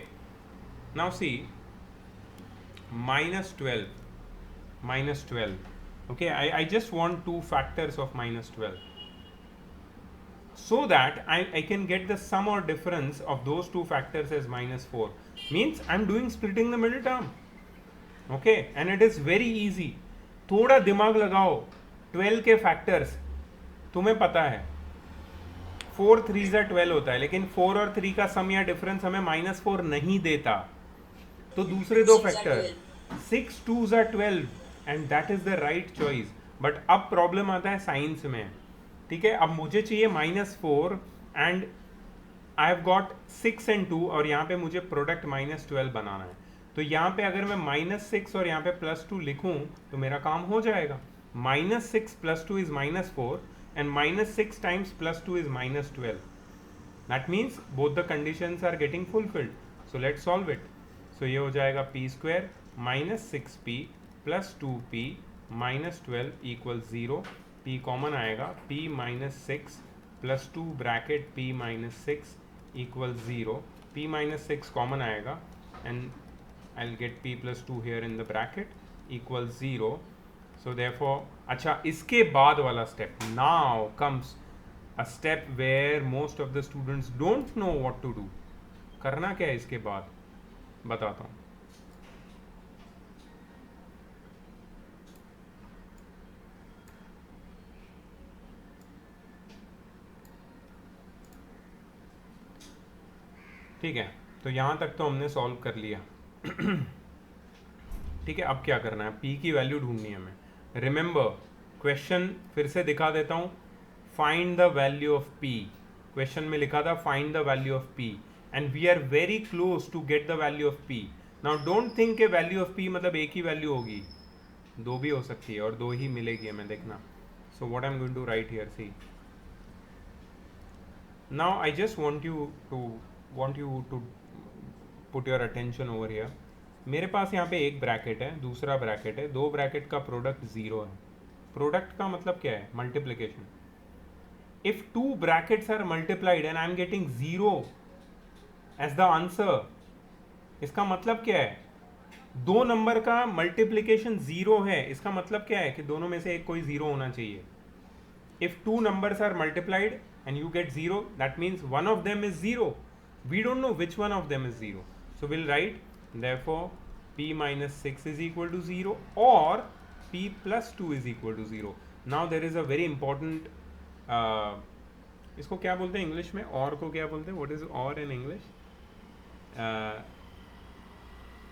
now see, minus 12, okay, I just want two factors of minus 12 so that I can get the sum or difference of those two factors as minus 4. Means I'm doing splitting the middle term, okay, and it is very easy. थोड़ा दिमाग लगाओ. 12 के factors तुम्हें पता है, 4 3 ज़ा 12 होता है, लेकिन 4 और 3 का सम या डिफरेंस हमें माइनस 4 नहीं देता. तो दूसरे दो फैक्टर 6 2 ज़ा 12 and that is the right choice. But अब प्रॉब्लम आता है साइंस में, ठीक है. अब मुझे चाहिए minus 4 and I have got 6 and 2 और यहाँ पे मुझे प्रोडक्ट माइनस 12 बनाना है. तो यहाँ पे अगर मैं माइनस 6 और यहाँ पे प्लस 2 लिखूँ तो मेरा काम हो जाएगा. Minus 6 plus 2 is minus 4 and minus 6 times plus 2 is minus 12. That means both the conditions are getting fulfilled. So let's solve it. So ये हो जाएगा p square minus 6p plus 2p minus 12 equals 0. p common आएगा, p minus 6 plus 2 bracket p minus 6 equals 0. p minus 6 common आएगा and I'll get p plus 2 here in the bracket equals 0. So therefore, अच्छा, इसके बाद वाला step, now comes a step where most of the students don't know what to do. करना क्या है इसके बाद, बताता हूँ. ठीक है, तो यहाँ तक तो हमने सॉल्व कर लिया. ठीक है, अब क्या करना है, p की वैल्यू ढूंढनी है हमें. रिमेंबर, क्वेश्चन फिर से दिखा देता हूँ. Find the value of p. Question में लिखा था find the value of p and we are very close to get the value of p. Now don't think के वैल्यू ऑफ p मतलब एक ही वैल्यू होगी, दो भी हो सकती है और दो ही मिलेगी हमें, देखना. So what I am going to write here, see. Now I just want you to put your attention over here. मेरे पास यहाँ पे एक ब्रैकेट है, दूसरा ब्रैकेट है, दो ब्रैकेट का प्रोडक्ट जीरो है. प्रोडक्ट का मतलब क्या है? Multiplication. If two brackets are multiplied and I am getting zero as the answer, इसका मतलब क्या है? दो नंबर का मल्टीप्लिकेशन जीरो है, इसका मतलब क्या है कि दोनों में से एक कोई जीरो होना चाहिए. If two numbers are multiplied and you get 0, that means one of them is 0. We don't know which one of them is 0. So we'll write therefore p minus 6 is equal to 0 or p plus 2 is equal to 0. Now there is a very important इसको क्या बोलते हैं English में? और को क्या बोलते हैं? What is or in English?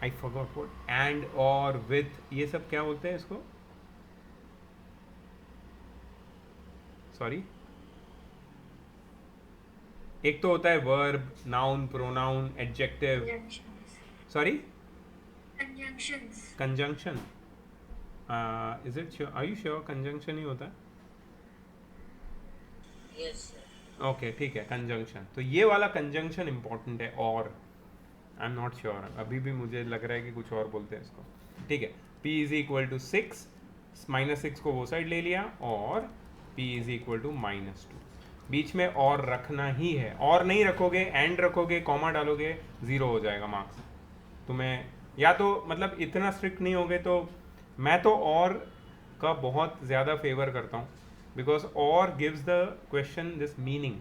I forgot what. And, or, with, ये सब क्या बोलते हैं इसको? सॉरी, एक तो होता है verb, noun, pronoun, adjective. Conjunctions. Sorry, Conjunctions. Conjunction. Is it sure? Are you sure conjunction ही होता है? Yes, sir. ओके, ठीक है, कंजंक्शन. तो ये वाला कंजंक्शन इंपॉर्टेंट है. और आई एम नॉट श्योर, अभी भी मुझे लग रहा है कि कुछ और बोलते हैं इसको. ठीक है, p इज इक्वल टू 6, -6 को वो साइड ले लिया और p इज इक्वल टू -2. बीच में और रखना ही है, और नहीं रखोगे, एंड रखोगे, कॉमा डालोगे, जीरो हो जाएगा मार्क्स. तुम्हें या तो मतलब इतना स्ट्रिक्ट नहीं होगे तो मैं तो और का बहुत ज़्यादा फेवर करता हूँ, बिकॉज और gives the question this meaning.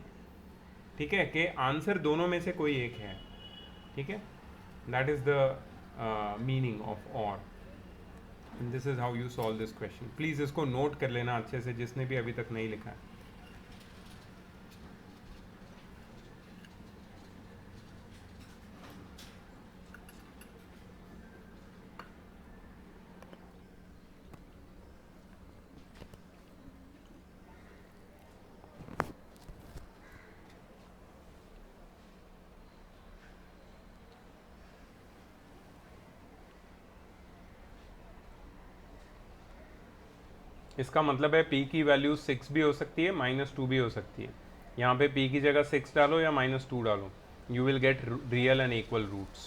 ठीक है, कि आंसर दोनों में से कोई एक है. ठीक है, that is the meaning of और. And this is how you solve this question. Please इसको नोट कर लेना अच्छे से, जिसने भी अभी तक नहीं लिखा है. इसका मतलब है p की वैल्यू 6 भी हो सकती है, -2 भी हो सकती है. यहाँ पे p की जगह 6 डालो या -2 डालो, you will get real and equal roots.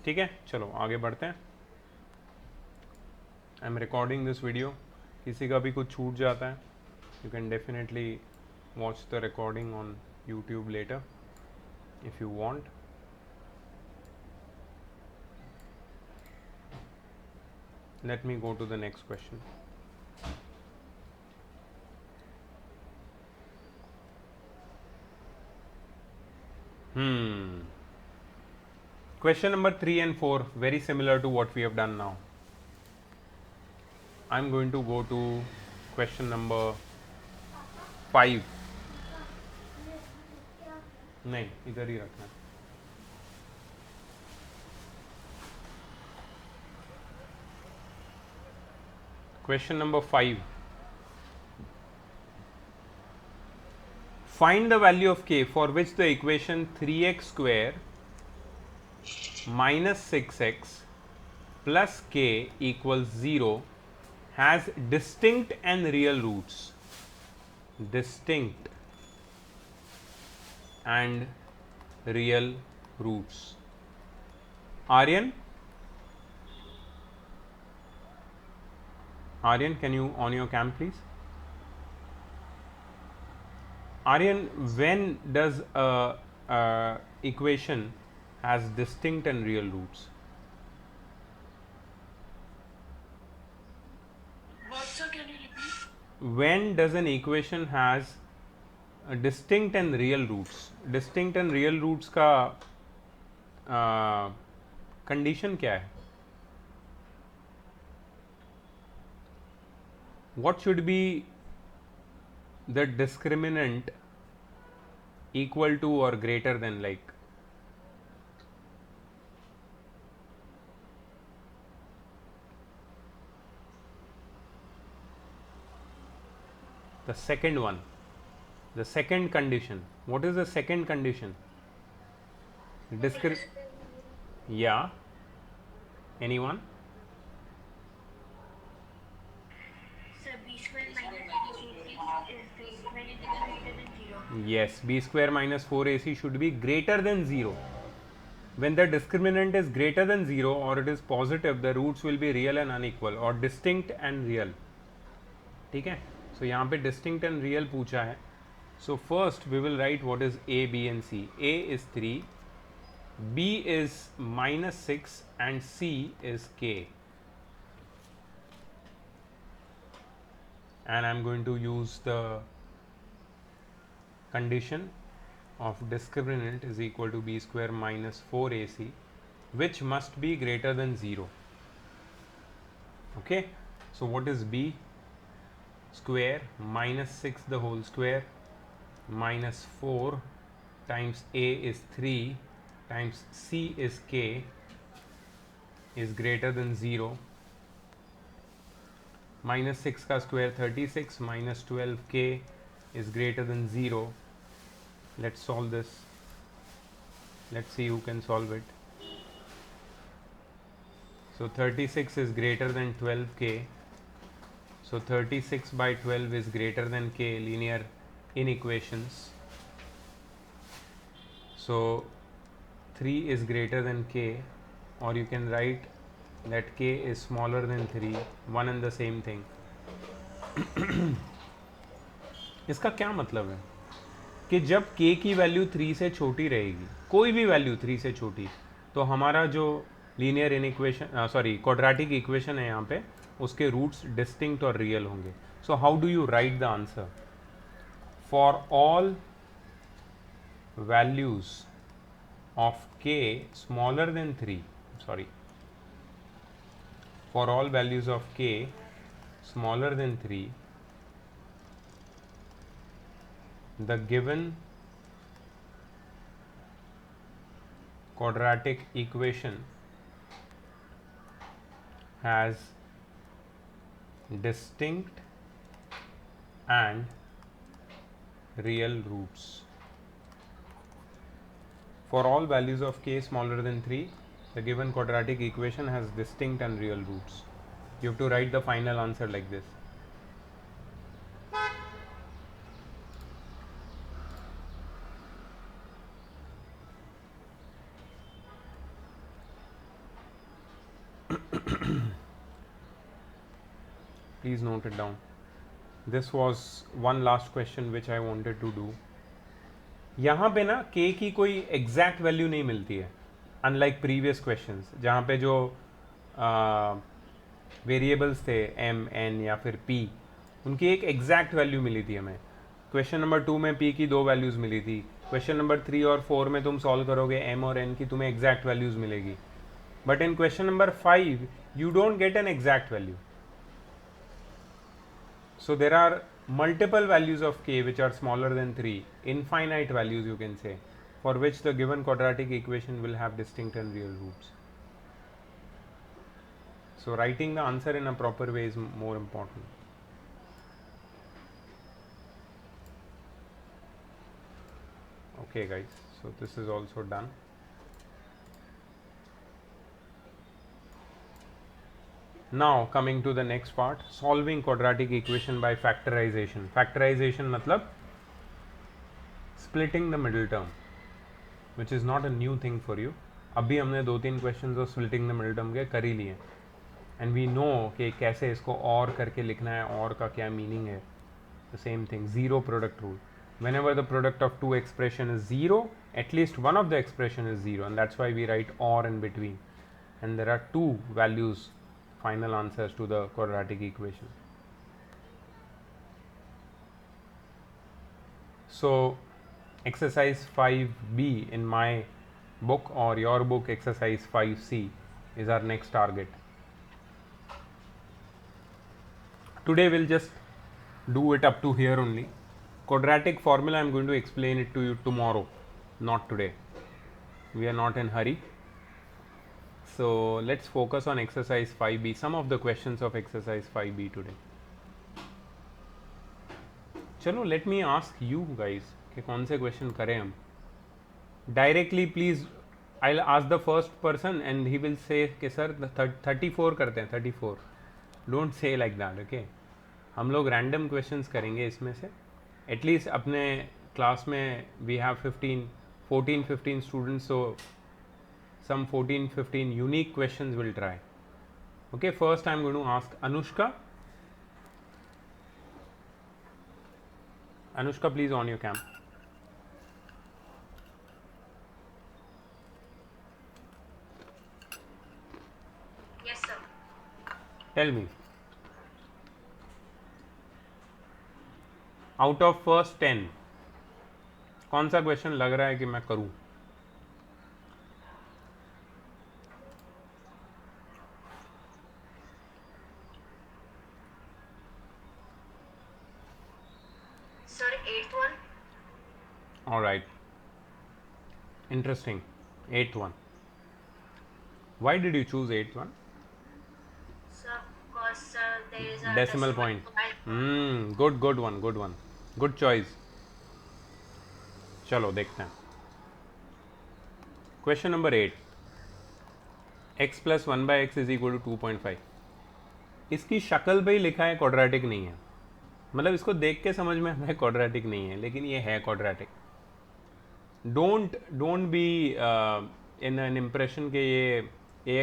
ठीक है, चलो आगे बढ़ते हैं. I am recording this video. किसी का भी कुछ छूट जाता है, you can definitely watch the recording on YouTube later if you want. Let me go to the next question. Question number 3 and 4, very similar to what we have done now. I'm going to go to question number 5. नहीं, इधर ही रखना. Question number 5. Find the value of k for which the equation 3x square minus 6x plus k equals 0 has distinct and real roots. Distinct and real roots. Aryan? Aryan, can you on your cam please? Aryan, when does a equation has distinct and real roots? What, sir? Can you repeat? When does an equation has a distinct and real roots? Distinct and real roots का condition क्या है? What should be the discriminant equal to or greater than, like? the second one, the second condition. What is the second condition? Yeah. Anyone? So b square minus 4ac is when it is greater than 0. Yes, b square minus 4ac should be greater than 0. When the discriminant is greater than 0 or it is positive, the roots will be real and unequal or distinct and real. ठीक है, so यहाँ पे distinct and real पूछा है. So first we will write what is a, b and c. a is 3, b is minus 6 and c is k. And I am going to use the condition of discriminant is equal to b square minus 4ac, which must be greater than 0. Okay, so what is b square minus 6 the whole square minus 4 times a is 3 times c is k is greater than 0. Minus 6 का square 36 minus 12k is greater than 0. Let's solve this. Let's see who can solve it. So 36 is greater than 12k. So 36 by 12 is greater than k, linear inequations. So 3 is greater than k, or you can write that k is smaller than 3, one and the same thing. इसका क्या मतलब है कि जब k की value 3 से छोटी रहेगी, कोई भी वैल्यू 3 से छोटी, तो हमारा जो लीनियर इनइक्वेशन क्वाड्रेटिक इक्वेशन है यहाँ पे, उसके रूट्स डिस्टिंक्ट और रियल होंगे. So how do you right the answer? For all values of k smaller than 3, for all values of k smaller than 3, the given quadratic equation has distinct and real roots. For all values of k smaller than 3, the given quadratic equation has distinct and real roots. You have to write the final answer like this. Please note it down. This was one last question which I wanted to do. यहाँ पे ना k की कोई exact value नहीं मिलती है, unlike previous questions जहाँ पे जो वेरिएबल्स थे m, n या फिर p, उनकी एक एग्जैक्ट वैल्यू मिली थी हमें. क्वेश्चन नंबर 2 में p की 2 वैल्यूज़ मिली थी. क्वेश्चन नंबर 3 और 4 में तुम सॉल्व करोगे m और n की तुम्हें एग्जैक्ट वैल्यूज़ मिलेगी. But in question number 5 you don't get an exact value. So there are multiple values of k which are smaller than 3, infinite values you can say, for which the given quadratic equation will have distinct and real roots. So writing the answer in a proper way is more important. Okay guys, so this is also done. Now coming to the next part, solving quadratic equation by factorization. Factorization मतलब splitting the middle term, which is not a new thing for you. अभी हमने 2-3 questions of splitting the middle term के कर ही लिए, and we know कि कैसे इसको और करके लिखना है, और का क्या meaning है. The same thing, zero product rule. Whenever the product of two expression is 0, at least one of the expression is 0, and that's why we write or in between. And there are two values, final answers to the quadratic equation. So exercise 5b in my book or your book, exercise 5c, is our next target. Today we'll just do it up to here only. Quadratic formula I am going to explain it to you tomorrow, not today. We are not in hurry. So let's focus on exercise 5b, some of the questions of exercise 5b today. चलो let me ask you guys कि कौन से question करें हम. Directly please I ask the first person and he will say कि sir 34 करते हैं. 34 don't say like that. Okay, हम लोग रैंडम क्वेश्चंस करेंगे इसमें से. एटलीस्ट अपने क्लास में we have 14-15 students, so some 14-15 unique questions we'll try. Okay, first I'm going to ask Anushka. Anushka, please on your cam. Yes, sir. Tell me, out of first 10 कौन सा question लग रहा है कि मैं करूं? Sir, 8th one. All right, interesting. 8th one. Why did you choose 8th one? Sir, because there is a Decimal point. Good one. Good choice. चलो देखते हैं. Question number 8. x plus 1/x is equal to 2.5. इसकी शक्ल पे ही लिखा है quadratic नहीं है, मतलब इसको देख के समझ में हमें क्वाड्रेटिक नहीं है, लेकिन ये है quadratic. Don't be in an impression के ये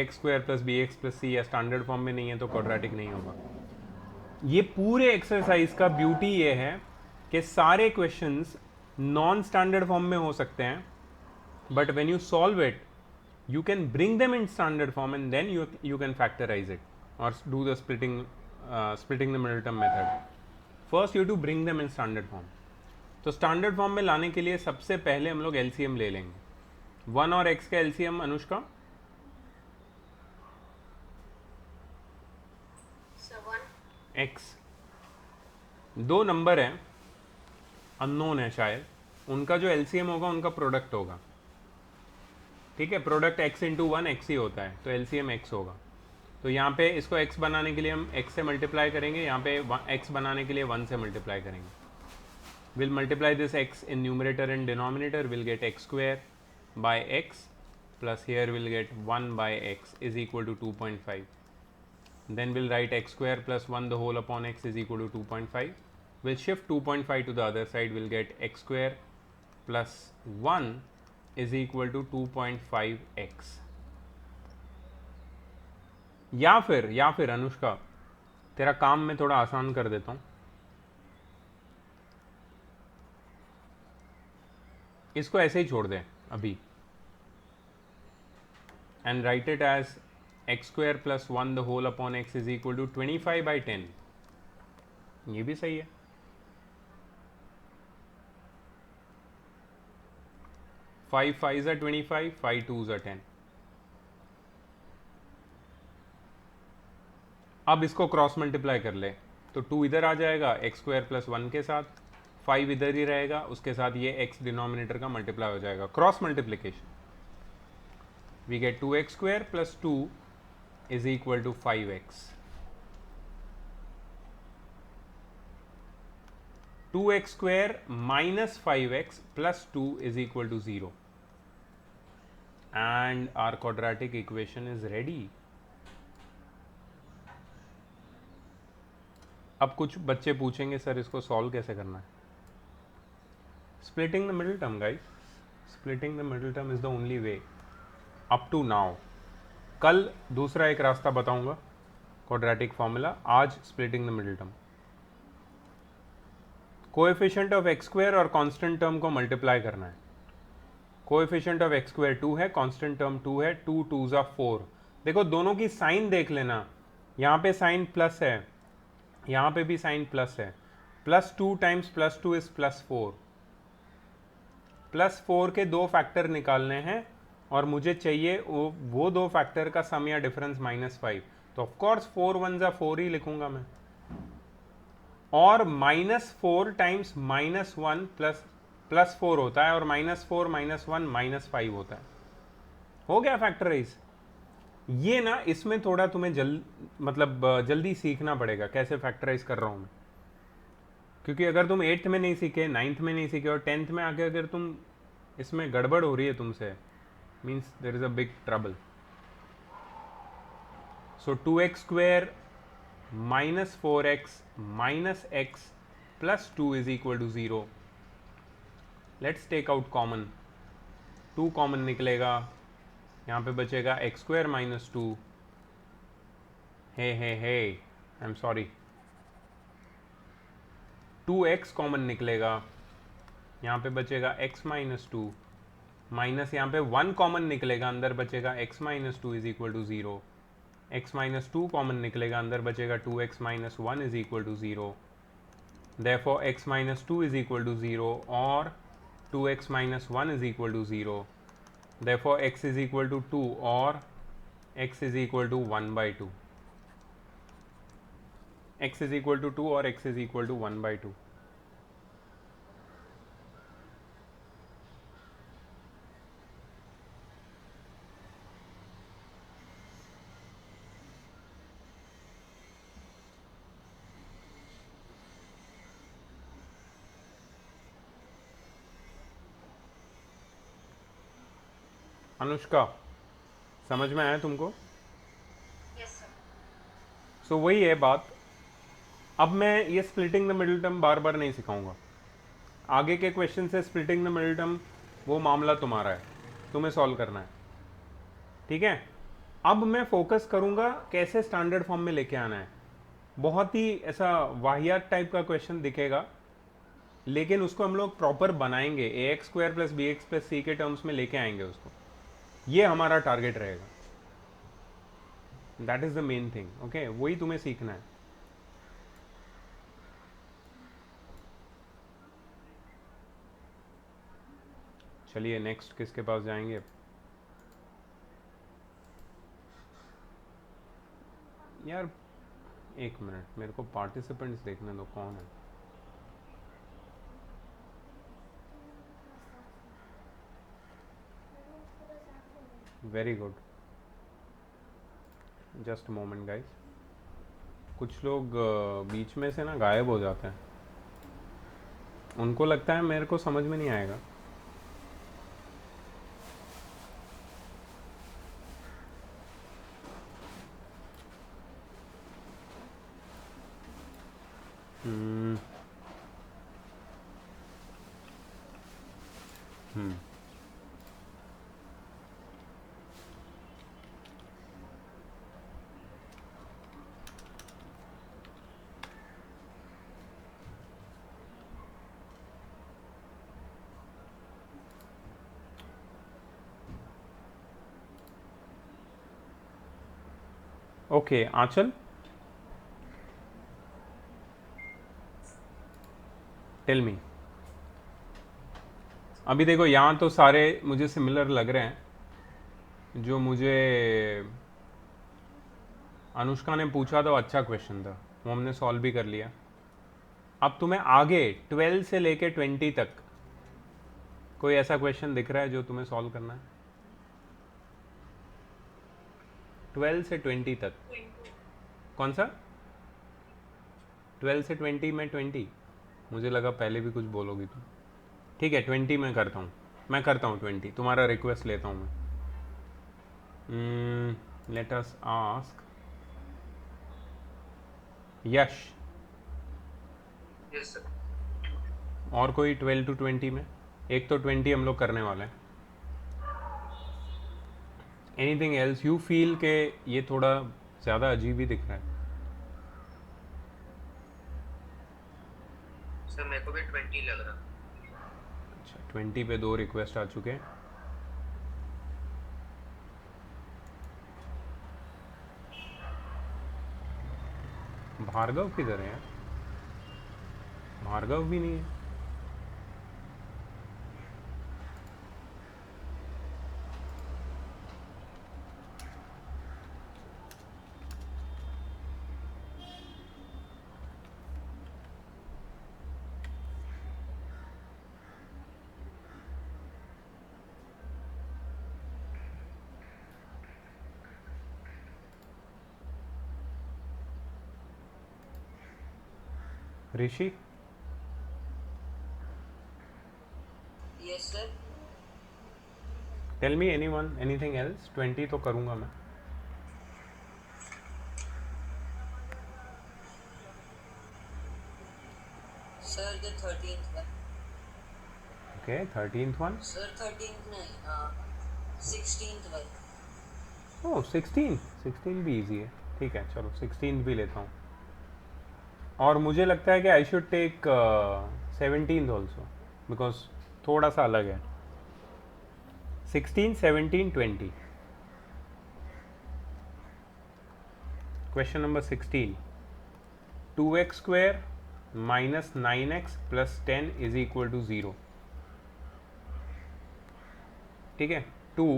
ax² plus bx plus c या स्टैंडर्ड फॉर्म में नहीं है तो क्वाड्रेटिक नहीं होगा. ये पूरे एक्सरसाइज का ब्यूटी ये है कि सारे क्वेश्चंस नॉन स्टैंडर्ड फॉर्म में हो सकते हैं, but when you solve it you can bring them in standard form and then you can factorize it or do the splitting the middle term method. First you have to bring them in standard form. तो standard form में लाने के लिए सबसे पहले हम लोग LCM ले लेंगे. 1 और x का LCM अनुष्का? So 1. x दो नंबर हैं, अननोन है शायद, उनका जो LCM होगा उनका प्रोडक्ट होगा. ठीक है, प्रोडक्ट x इंटू 1 x ही होता है, तो LCM x होगा. तो यहाँ पे इसको x बनाने के लिए हम x से मल्टीप्लाई करेंगे, यहाँ पे x बनाने के लिए 1 से मल्टीप्लाई करेंगे. Will multiply this x in numerator and denominator, will get x² by x plus here will get 1 by x is equal to 2.5. Then will write x² plus 1 the whole upon x is equal to 2.5. Will shift 2.5 to the other side, will get x² plus 1 is equal to 2.5x. या फिर अनुष्का तेरा काम मैं थोड़ा आसान कर देता हूं, इसको ऐसे ही छोड़ दे अभी and write it as x² plus 1 the whole upon x is equal to 25/10. ये भी सही है. 5 5s are 25, 5 2s are 10. अब इसको क्रॉस मल्टीप्लाई कर ले तो 2 इधर आ जाएगा x² प्लस 1 के साथ, 5 इधर ही रहेगा, उसके साथ ये x डिनोमिनेटर का मल्टीप्लाई हो जाएगा. Cross multiplication, we get 2x² plus 2 is equal to 5x. 2x² minus 5x plus 2 is equal to 0 and our quadratic equation is ready. अब कुछ बच्चे पूछेंगे सर इसको सॉल्व कैसे करना है. Splitting the middle term guys, splitting the middle term is the only way up to now. कल दूसरा एक रास्ता बताऊंगा क्वाड्रेटिक फॉर्मूला, आज splitting the middle term. Coefficient of x² और कांस्टेंट टर्म को मल्टीप्लाई करना है. कोएफिशिएंट ऑफ x² 2 है, कांस्टेंट टर्म 2 है, 2 2s are 4. देखो दोनों की साइन देख लेना, यहाँ पे साइन प्लस है, यहाँ पे भी साइन प्लस है. Plus 2 times plus 2 is plus 4. Plus 4 के दो फैक्टर निकालने हैं और मुझे चाहिए वो दो फैक्टर का सम या डिफरेंस -5. तो ऑफकोर्स 4 1s are 4 ही लिखूंगा मैं, और -4 टाइम्स -1 प्लस 4 होता है, और -4 -1 -5 होता है. हो गया फैक्टराइज. ये ना इसमें थोड़ा तुम्हें जल्दी सीखना पड़ेगा कैसे फैक्टराइज कर रहा हूं मैं, क्योंकि अगर तुम 8th में नहीं सीखे, 9th में नहीं सीखे और 10th में आके अगर तुम इसमें गड़बड़ हो रही है तुमसे, means there is a big trouble. So 2x square minus 4x minus x plus 2 is equal to 0. Let's take out common. 2 common निकलेगा, यहाँ पे बचेगा x square minus 2. Hey I am sorry, 2x common निकलेगा, यहाँ पे बचेगा x minus 2 minus यहाँ पे 1 कॉमन निकलेगा, अंदर बचेगा x minus 2 is equal to 0. x minus 2 common निकलेगा, अंदर बचेगा 2x minus 1 is equal to 0. Therefore x minus 2 is equal to 0 or 2x minus 1 is equal to 0. Therefore x is equal to 2 or x is equal to 1 by 2. X is equal to 2 or x is equal to 1 by 2. Anushka, समझ में आया तुमको? Yes sir. सो वही है बात. अब मैं ये स्प्लिटिंग द मिडिल टर्म बार बार नहीं सिखाऊंगा. आगे के क्वेश्चन से स्प्लिटिंग द मिडिल टर्म वो मामला तुम्हारा है, तुम्हें सॉल्व करना है. ठीक है. अब मैं फोकस करूंगा कैसे स्टैंडर्ड फॉर्म में लेके आना है. बहुत ही ऐसा वाहियात टाइप का क्वेश्चन दिखेगा, लेकिन उसको हम लोग प्रॉपर बनाएंगे. A x square plus B x plus C के टर्म्स में लेके आएंगे उसको. ये हमारा टारगेट रहेगा. That is the main thing. Okay, वही तुम्हें सीखना है. चलिए नेक्स्ट किसके पास जाएंगे? यार एक मिनट, मेरे को पार्टिसिपेंट्स देखने दो कौन है. Very good, just moment guys. कुछ लोग बीच में से ना गायब हो जाते हैं. उनको लगता है मेरे को समझ में नहीं आएगा. ओके आंचल, टेल मी. अभी देखो यहाँ तो सारे मुझे सिमिलर लग रहे हैं. जो मुझे अनुष्का ने पूछा था अच्छा क्वेश्चन था, वो हमने सॉल्व भी कर लिया. अब तुम्हें आगे 12 से लेके 20 तक कोई ऐसा क्वेश्चन दिख रहा है जो तुम्हें सॉल्व करना है? 12 से 20 तक कौन सा? 12 से 20 में 20, मुझे लगा पहले भी कुछ बोलोगी तुम. ठीक है 20 में करता हूँ, मैं करता हूँ 20. तुम्हारा रिक्वेस्ट लेता हूँ मैं. Let us ask Yash. Yes sir. और कोई 12 to 20 में? एक तो 20 हम लोग करने वाले हैं. एनीथिंग एल्स यू फील के ये थोड़ा ज़्यादा अजीब ही दिख रहा है? सर मेरे को भी 20 लग रहा. अच्छा 20 पे 2 रिक्वेस्ट आ चुके हैं. भार्गव किधर है यार? भार्गव भी नहीं है. Rishi Yes, sir. Tell me anyone anything else. 20 तो करूँगा मैं. Sir, the 13th one. Okay 13th one. Sir, 13th नहीं, 16th one. ओह 16 भी इजी है. ठीक है चलो 16 भी लेता हूँ. और मुझे लगता है कि I should take 17th also because थोड़ा सा अलग है. 16, 17, 20. Question number 16. 2x square minus 9x plus 10 is equal to 0. ठीक है. 2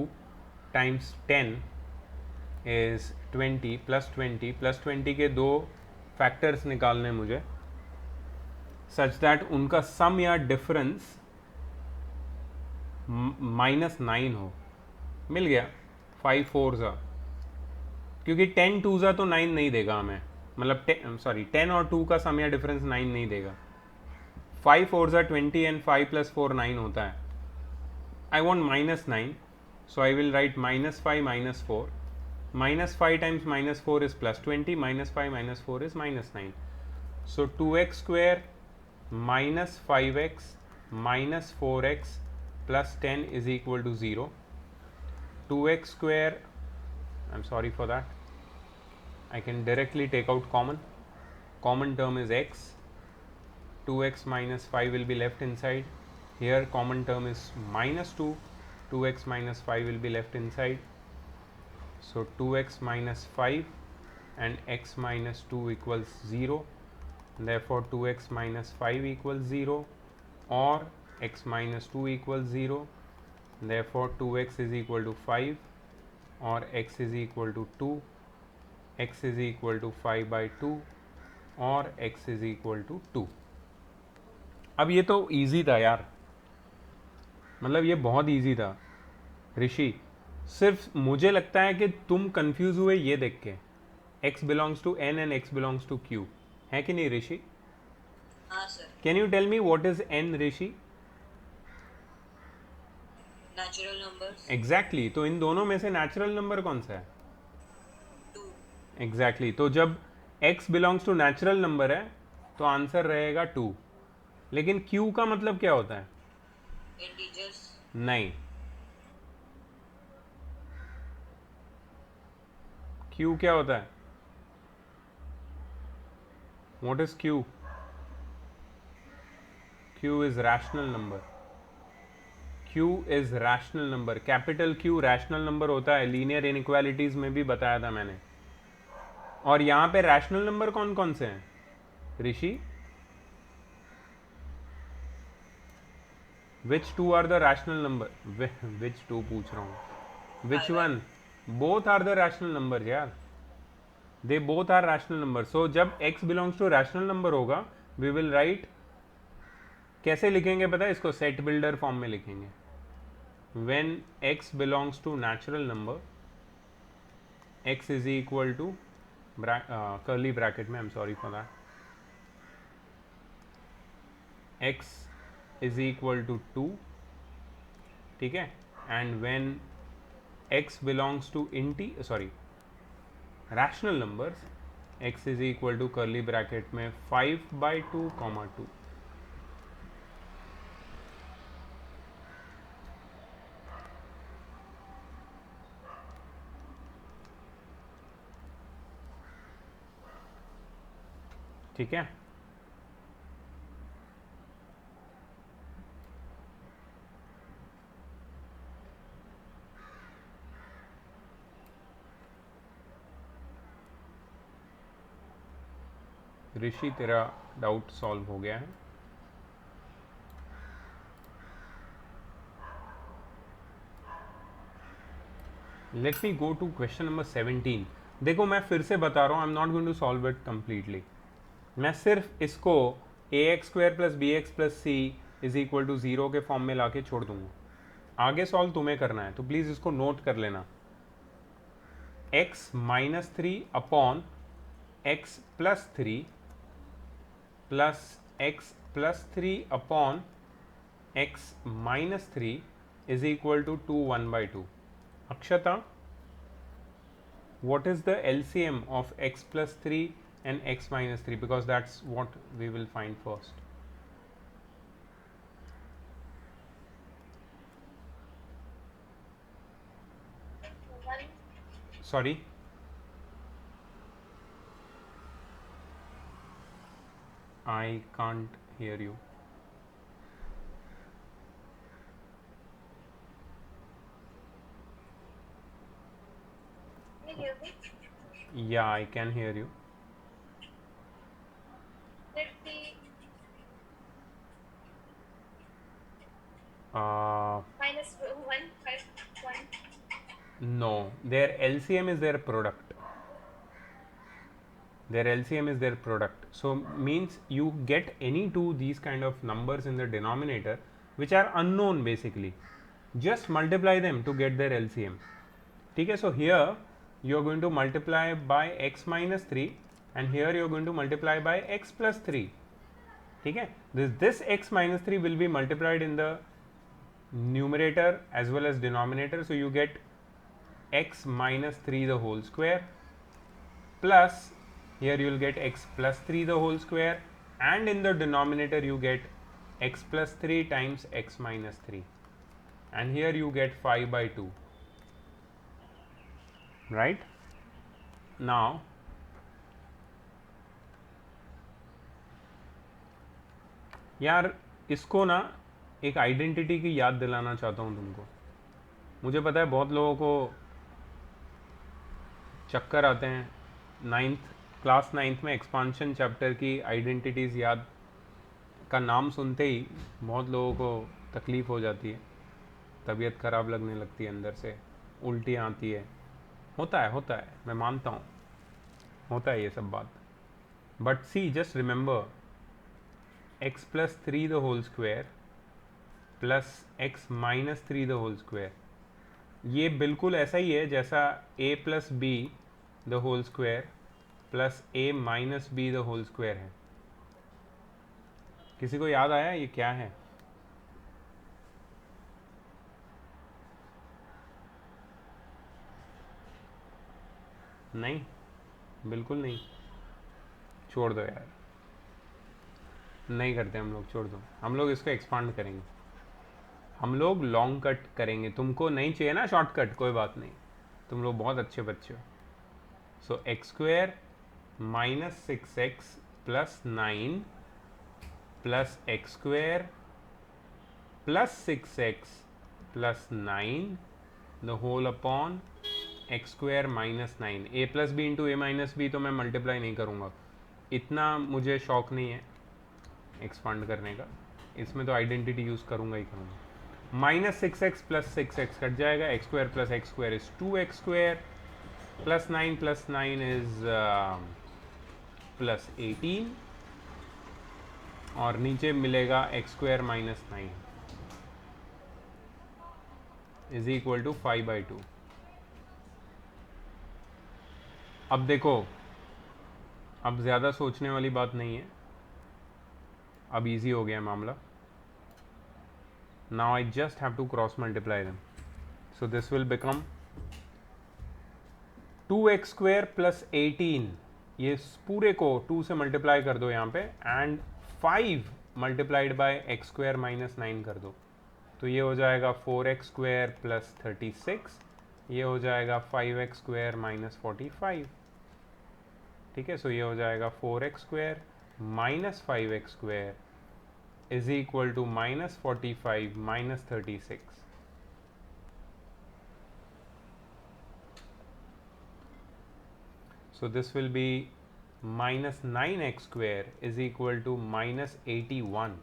टाइम्स 10 इज 20 प्लस 20 के दो फैक्टर्स निकालने मुझे सच दैट उनका सम या डिफरेंस -9 हो. मिल गया. 5 4 ज़ा, क्योंकि 10 2 ज़ा तो 9 नहीं देगा हमें. मतलब 10 और 2 का सम या डिफरेंस 9 नहीं देगा. 5 4 ज़ा 20 एंड 5 + 4 9 होता है. I want -9, so I will write -5 - 4. -5 times -4 is +20, -5 - 4 is -9. So 2x square minus 5x minus 4x plus 10 is equal to 0. 2x square, I'm sorry for that, I can directly take out common term is x. 2x minus 5 will be left inside. Here common term is -2. 2x minus 5 will be left inside. So 2x minus 5 and x minus 2 equals 0. Therefore 2x minus 5 equals 0 or x minus 2 equals 0. Therefore 2x is equal to 5 or x is equal to 2. X is equal to 5 by 2 or x is equal to 2. अब ये तो easy था यार. मतलब ये बहुत easy था ऋषि. सिर्फ मुझे लगता है कि तुम कंफ्यूज हुए ये देख के. x belongs to n and x belongs to q, है कि नहीं ऋषि? हाँ sir. Can you tell me what is n Rishi? Natural numbers. Exactly. तो इन दोनों में से नेचुरल नंबर कौन सा है? 2. एग्जैक्टली. तो जब x belongs to natural number है तो आंसर रहेगा 2. लेकिन q का मतलब क्या होता है? इंटीजर्स. नहीं. q क्या होता है? What is q? q is rational number. q is rational number. Capital Q rational number होता है. लीनियर इनइक्वालिटीज में भी बताया था मैंने. और यहां पे रैशनल नंबर कौन कौन से हैं ऋषि? Which two are the rational number? Which two पूछ रहा हूँ. Which one? Both are the rational numbers यार. They both are rational numbers. So जब x belongs to rational number होगा, we will write, कैसे लिखेंगे पता है इसको? सेट बिल्डर फॉर्म में लिखेंगे. When x belongs to natural number, x is equal to curly bracket में, I'm sorry for that, x is equal to 2. ठीक है. and when x belongs to rational numbers, x is equal to curly bracket में 5 by 2 comma 2. ठीक है. ऋषि तेरा doubt solve हो गया है. Let me go to question number 17. देखो मैं फिर से बता रहा हूँ, I am not going to solve it completely. मैं सिर्फ इसको ax² + bx + c is equal to 0 के फॉर्म में लाके छोड़ दूंगा. आगे सॉल्व तुम्हें करना है, तो प्लीज़ इसको नोट कर लेना. x - 3 upon x + 3 plus x + 3 upon x minus 3 is equal to 2 1 by 2. Akshata, what is the LCM of x plus 3 and x minus 3, because that's what we will find first. Sorry, I can't hear you. Can you hear me? Yeah, I can hear you. Let me minus 1 5 1. No, their LCM is their product. Their LCM is their product. So means you get any two these kind of numbers in the denominator which are unknown basically. Just multiply them to get their LCM. Okay, so here you are going to multiply by x minus 3 and here you are going to multiply by x plus 3. Okay, this x minus 3 will be multiplied in the numerator as well as denominator. So you get x minus 3 the whole square plus here you will get x plus 3 the whole square, and in the denominator you get x plus 3 times x minus 3, and here you get 5 by 2, right? Now यार इसको ना एक identity की याद दिलाना चाहता हूँ तुमको. मुझे पता है बहुत लोगों को चक्कर आते हैं क्लास 9th में एक्सपांशन चैप्टर की आइडेंटिटीज़ याद का नाम सुनते ही बहुत लोगों को तकलीफ़ हो जाती है, तबीयत ख़राब लगने लगती है, अंदर से उल्टियाँ आती है. होता है, मैं मानता हूँ होता है ये सब बात. But see, just remember x plus 3 the whole square plus x minus 3 the whole square, ये बिल्कुल ऐसा ही है जैसा a plus b the whole square plus a minus b the whole square है. किसी को याद आया ये क्या है? नहीं, बिल्कुल नहीं. छोड़ दो यार, नहीं करते हम लोग, छोड़ दो. हम लोग इसको एक्सपांड करेंगे, हम लोग लॉन्ग कट करेंगे. तुमको नहीं चाहिए ना शॉर्टकट, कोई बात नहीं, तुम लोग बहुत अच्छे बच्चे हो. So x square minus 6x plus 9 plus x square plus 6x plus 9 the whole upon x square minus 9. A plus B into A minus B तो मैं मल्टीप्लाई नहीं करूँगा, इतना मुझे शौक नहीं है एक्सपांड करने का. इसमें तो आइडेंटिटी यूज़ करूँगा ही करूँगा. Minus 6x plus 6x cut जाएगा, x square plus x square is 2x square plus 9 is plus 18 और नीचे मिलेगा x square minus 9 is equal to 5 by 2. अब देखो, अब ज़्यादा सोचने वाली बात नहीं है, अब इजी हो गया मामला. Now I just have to cross multiply them. So this will become 2x square plus 18, ये पूरे को 2 से मल्टीप्लाई कर दो यहाँ पे, and 5 multiplied by x square minus 9 कर दो, तो ये हो जाएगा 4x स्क्वायर प्लस 36, ये हो जाएगा 5x स्क्वायर माइनस 45. ठीक है, सो ये हो जाएगा 4x square minus 5x square is equal to minus 45 minus 36. So this will be minus 9x square is equal to minus 81.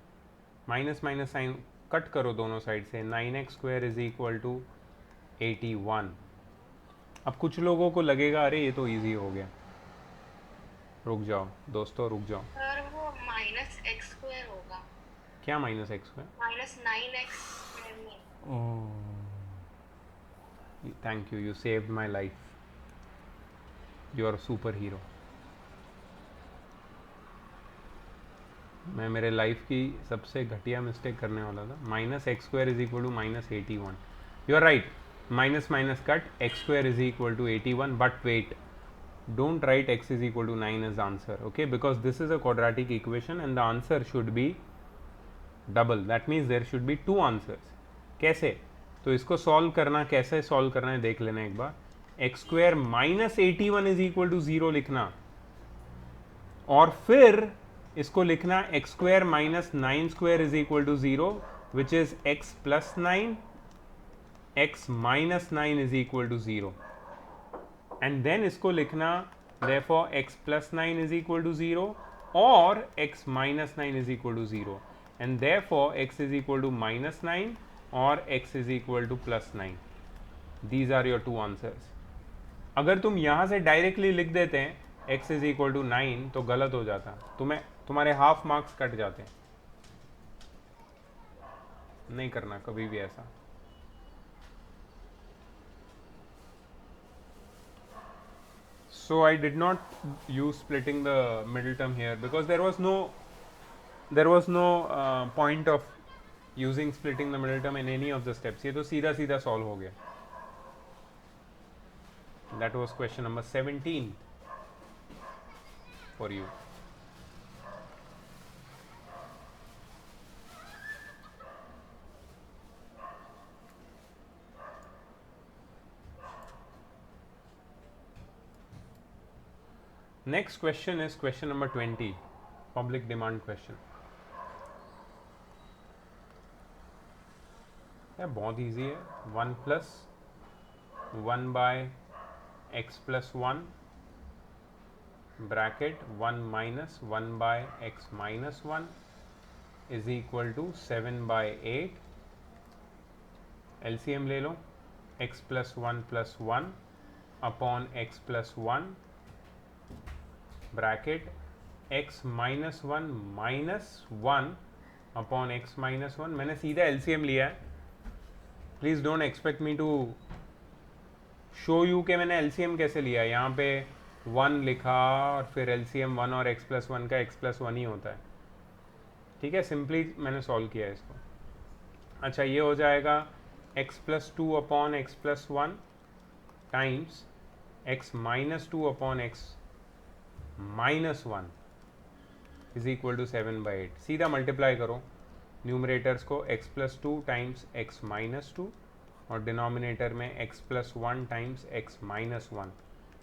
Minus minus sign cut करो दोनों साइड से, 9x square is equal to 81. अब कुछ लोगों को लगेगा अरे ये तो इजी हो गया. रुक जाओ दोस्तों, रुक जाओ. सर वो माइनस एक्स स्क्वायर होगा. क्या minus x square? Minus 9x square में. Thank you, you saved my life. You are a superhero. मैं मेरे लाइफ की सबसे घटिया मिस्टेक करने वाला था. Minus x square is equal to minus 81. You are right. Minus minus cut x square is equal to 81. But wait, don't write x is equal to 9 as the answer, okay, because this is a quadratic equation and the answer should be double. That means there should be two answers. कैसे? तो इसको solve करना, कैसे solve करना है देख लेना एक बार. X square minus 81 is equal to 0 लिखना, और फिर इसको लिखना x square minus 9 square is equal to 0, which is x plus 9, x minus 9 is equal to 0. And then इसको लिखना therefore x plus 9 is equal to 0 or x minus 9 is equal to 0, and therefore x is equal to minus 9 or x is equal to plus 9. These are your two answers. अगर तुम यहाँ से directly लिख देते हैं x is equal to 9 तो गलत हो जाता, तुम्हारे हाफ मार्क्स कट जाते हैं. नहीं करना कभी भी ऐसा. So I did not use splitting the middle term here because there was no point of using splitting the middle term in any of the steps. ये तो सीधा सीधा solve हो गया. That was question number 17 for you. Next question is question number 20, public demand question. यह बहुत easy है. 1 plus 1 by x plus 1 bracket 1 minus 1 by x minus 1 is equal to 7 by 8. LCM ले लो. x plus 1 upon x plus 1 bracket x minus 1 minus 1 upon x minus 1. मैंने सीधा LCM लिया है. Please don't expect me to show you कि मैंने LCM कैसे लिया है. यहाँ पे 1 लिखा और फिर LCM 1 और x plus 1 का x plus 1 ही होता है. ठीक है, सिंपली मैंने सॉल्व किया है इसको. अच्छा, ये हो जाएगा x plus 2 upon x plus 1 times x minus 2 upon x minus 1 is equal to 7 by 8. सीधा मल्टीप्लाई करो न्यूमरेटर्स को. x plus 2 times x minus 2 और डिनोमिनेटर में x plus 1 times x minus 1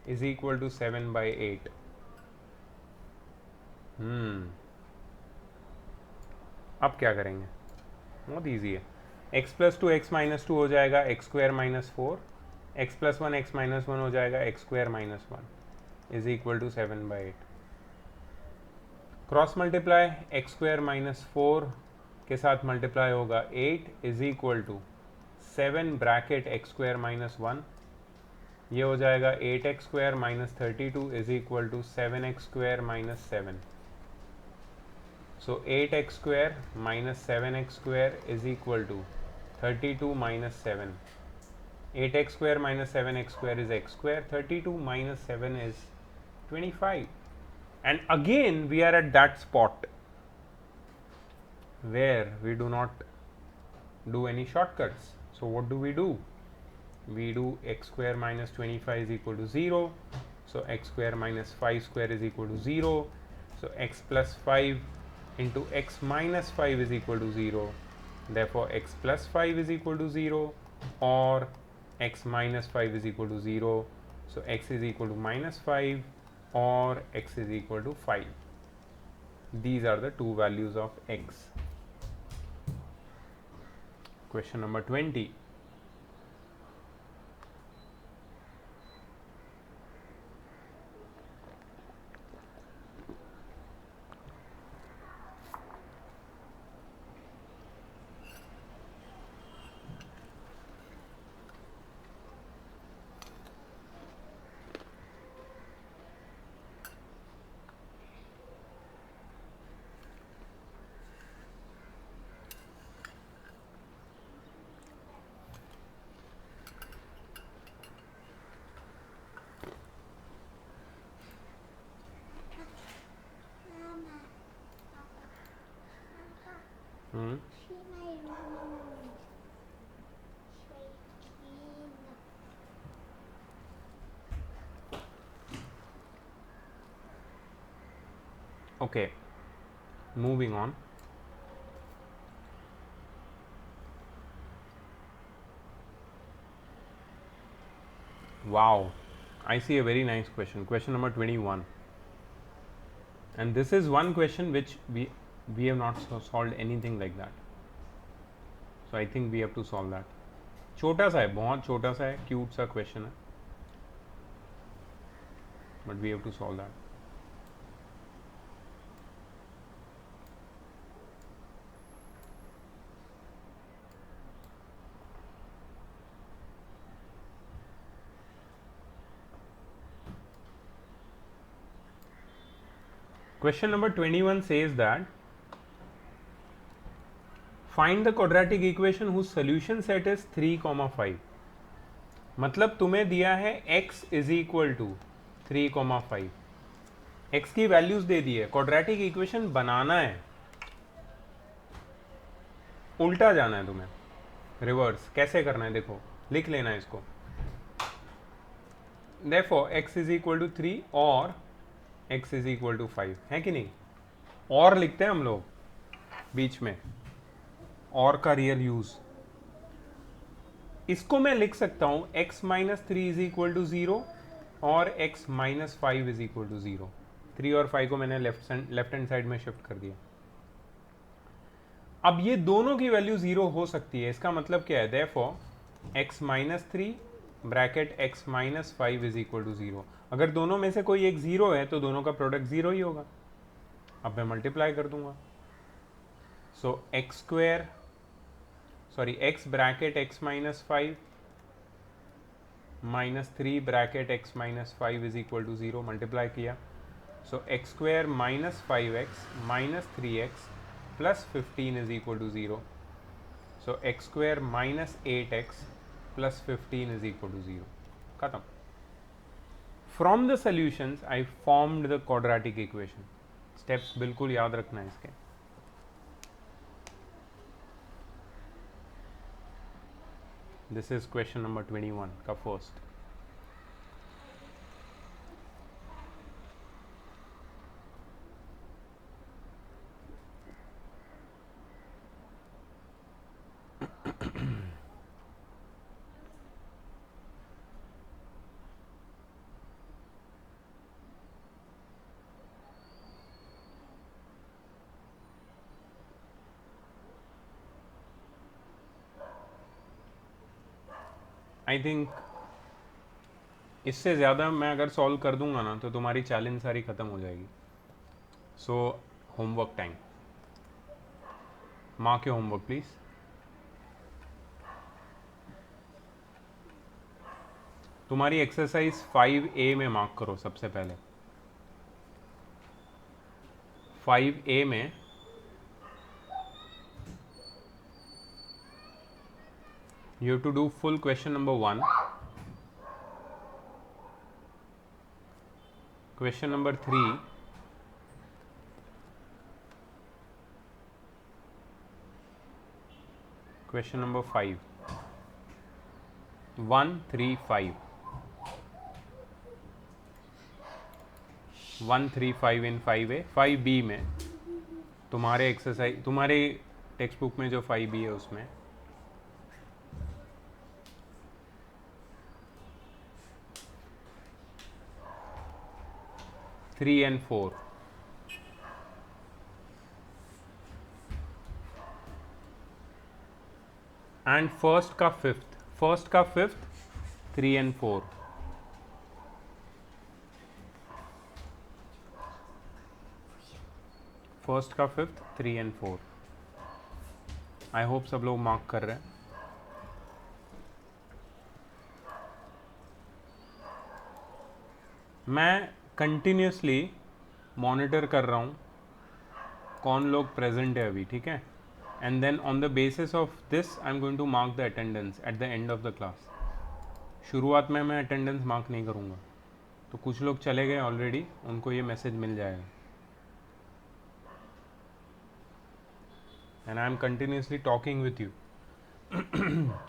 is equal to 7 by 8. अब क्या करेंगे? बहुत easy है. x प्लस 2 x माइनस 2 हो जाएगा x square minus 4, x plus 1 x minus 1 हो जाएगा x square minus 1 is equal to 7 by 8. Cross multiply x square minus 4 के साथ मल्टीप्लाई होगा 8 is equal to 7 bracket x square minus 1. ये हो जाएगा 8x square minus 32 is equal to 7x square minus 7. So 8x square minus 7x square is equal to 32 minus 7. 8x square minus 7x square is x square. 32 minus 7 is 25. And again we are at that spot where we do not do any shortcuts. So what do? We do x square minus 25 is equal to 0. So x square minus 5 square is equal to 0. So x plus 5 into x minus 5 is equal to 0. Therefore x plus 5 is equal to 0 or x minus 5 is equal to 0. So x is equal to minus 5 or x is equal to 5. These are the two values of x. Question number 20. Okay, moving on. Wow, I see a very nice question. Question number 21. And this is one question which we have not solved anything like that. So I think we have to solve that. छोटा सा है, बहुत छोटा सा है, cute सा question है, but we have to solve that. Question number 21 says that find the quadratic equation whose solution set is 3, 5. मतलब तुम्हें दिया है x is equal to 3, 5. x की वैल्यूज दे दी है, क्वाड्रेटिक इक्वेशन बनाना है, उल्टा जाना है तुम्हें, रिवर्स. कैसे करना है देखो, लिख लेना है इसको. Therefore x is equal to 3 और x इज इक्वल टू 5, है कि नहीं? और लिखते हैं हम लोग बीच में, और का रियल यूज. इसको मैं लिख सकता हूं x minus 3 is equal to 0 और x minus 5 is equal to 0. 3 और 5 को मैंने लेफ्ट हैंड साइड में शिफ्ट कर दिया. अब ये दोनों की वैल्यू 0 हो सकती है. इसका मतलब क्या है? Therefore x minus 3 bracket x minus 5 is equal to 0. अगर दोनों में से कोई एक 0 है तो दोनों का प्रोडक्ट 0 ही होगा. अब मैं मल्टीप्लाई कर दूंगा. So x bracket x minus 5 minus 3 bracket x minus 5 is equal to 0. Multiply किया. So x square minus 5x minus 3x plus 15 is equal to 0. So x square minus 8x plus 15 is equal to 0. खत्म. From the solutions I formed the quadratic equation. Steps बिल्कुल याद रखना है इसके. This is question number 21 का first. I think इससे ज़्यादा मैं अगर सॉल्व कर दूंगा ना तो तुम्हारी चैलेंज सारी ख़त्म हो जाएगी. So homework time. Mark your homework please. तुम्हारी एक्सरसाइज 5A में मार्क करो सबसे पहले. 5A में you have to do full question number 1, question number 3, question number 5. 1, 3, 5. 1, 3, 5 in 5A. 5B में तुम्हारे एक्सरसाइज, तुम्हारे टेक्स्ट बुक में जो 5B है उसमें 3 and 4. And first का fifth. 3 and 4. फर्स्ट का 5th, 3 and 4. आई होप सब लोग मार्क कर रहे हैं. मैं कंटिन्यूसली मॉनिटर कर रहा हूँ कौन लोग प्रेजेंट है अभी, ठीक है. And then on the basis of this I am going to mark the attendance at the end of the class. शुरुआत में मैं अटेंडेंस मार्क नहीं करूँगा. तो कुछ लोग चले गए ऑलरेडी, उनको ये मैसेज मिल जाएगा. And I am continuously talking with you.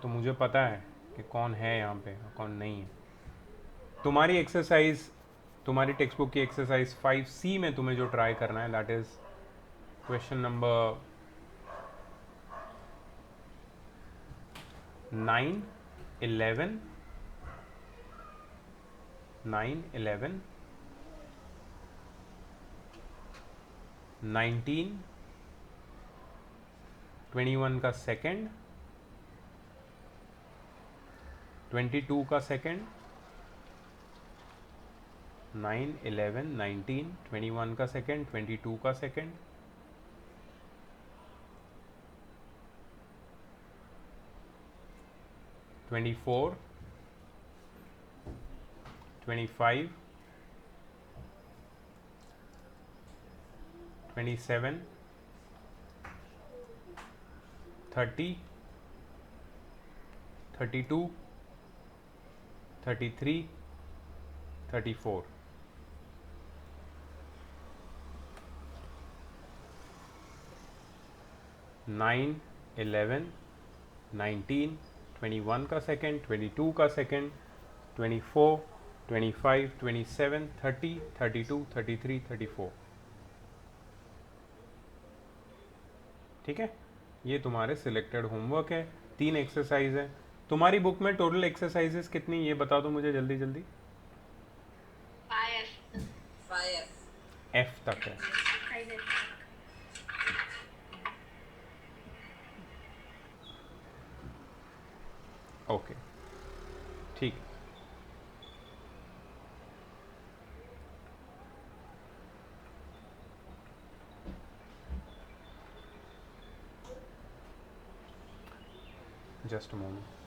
तो मुझे पता है कि कौन है यहाँ पे और कौन नहीं है. तुम्हारी एक्सरसाइज तुम्हारी टेक्स्ट बुक की एक्सरसाइज 5C में तुम्हें जो ट्राई करना है दैट इज क्वेश्चन नंबर 9, 11, 19, 21 का सेकेंड, 22 का सेकेंड, 9, 11, 19, 21 का सेकेंड, 22 का सेकेंड, 24, 25, 27, 30, 32, 33, 34. नाइन, 11, 19, 21 का सेकेंड, 22 का सेकेंड, 24, 25, 27, 30, 32, 33, 34. ठीक है, ये तुम्हारे सिलेक्टेड होमवर्क है. 3 एक्सरसाइज है. तुम्हारी बुक में टोटल एक्सरसाइजेस कितनी ये बता दो मुझे जल्दी जल्दी. 5. 5F. F तक है. 5F. ओके, ठीक. Just a moment.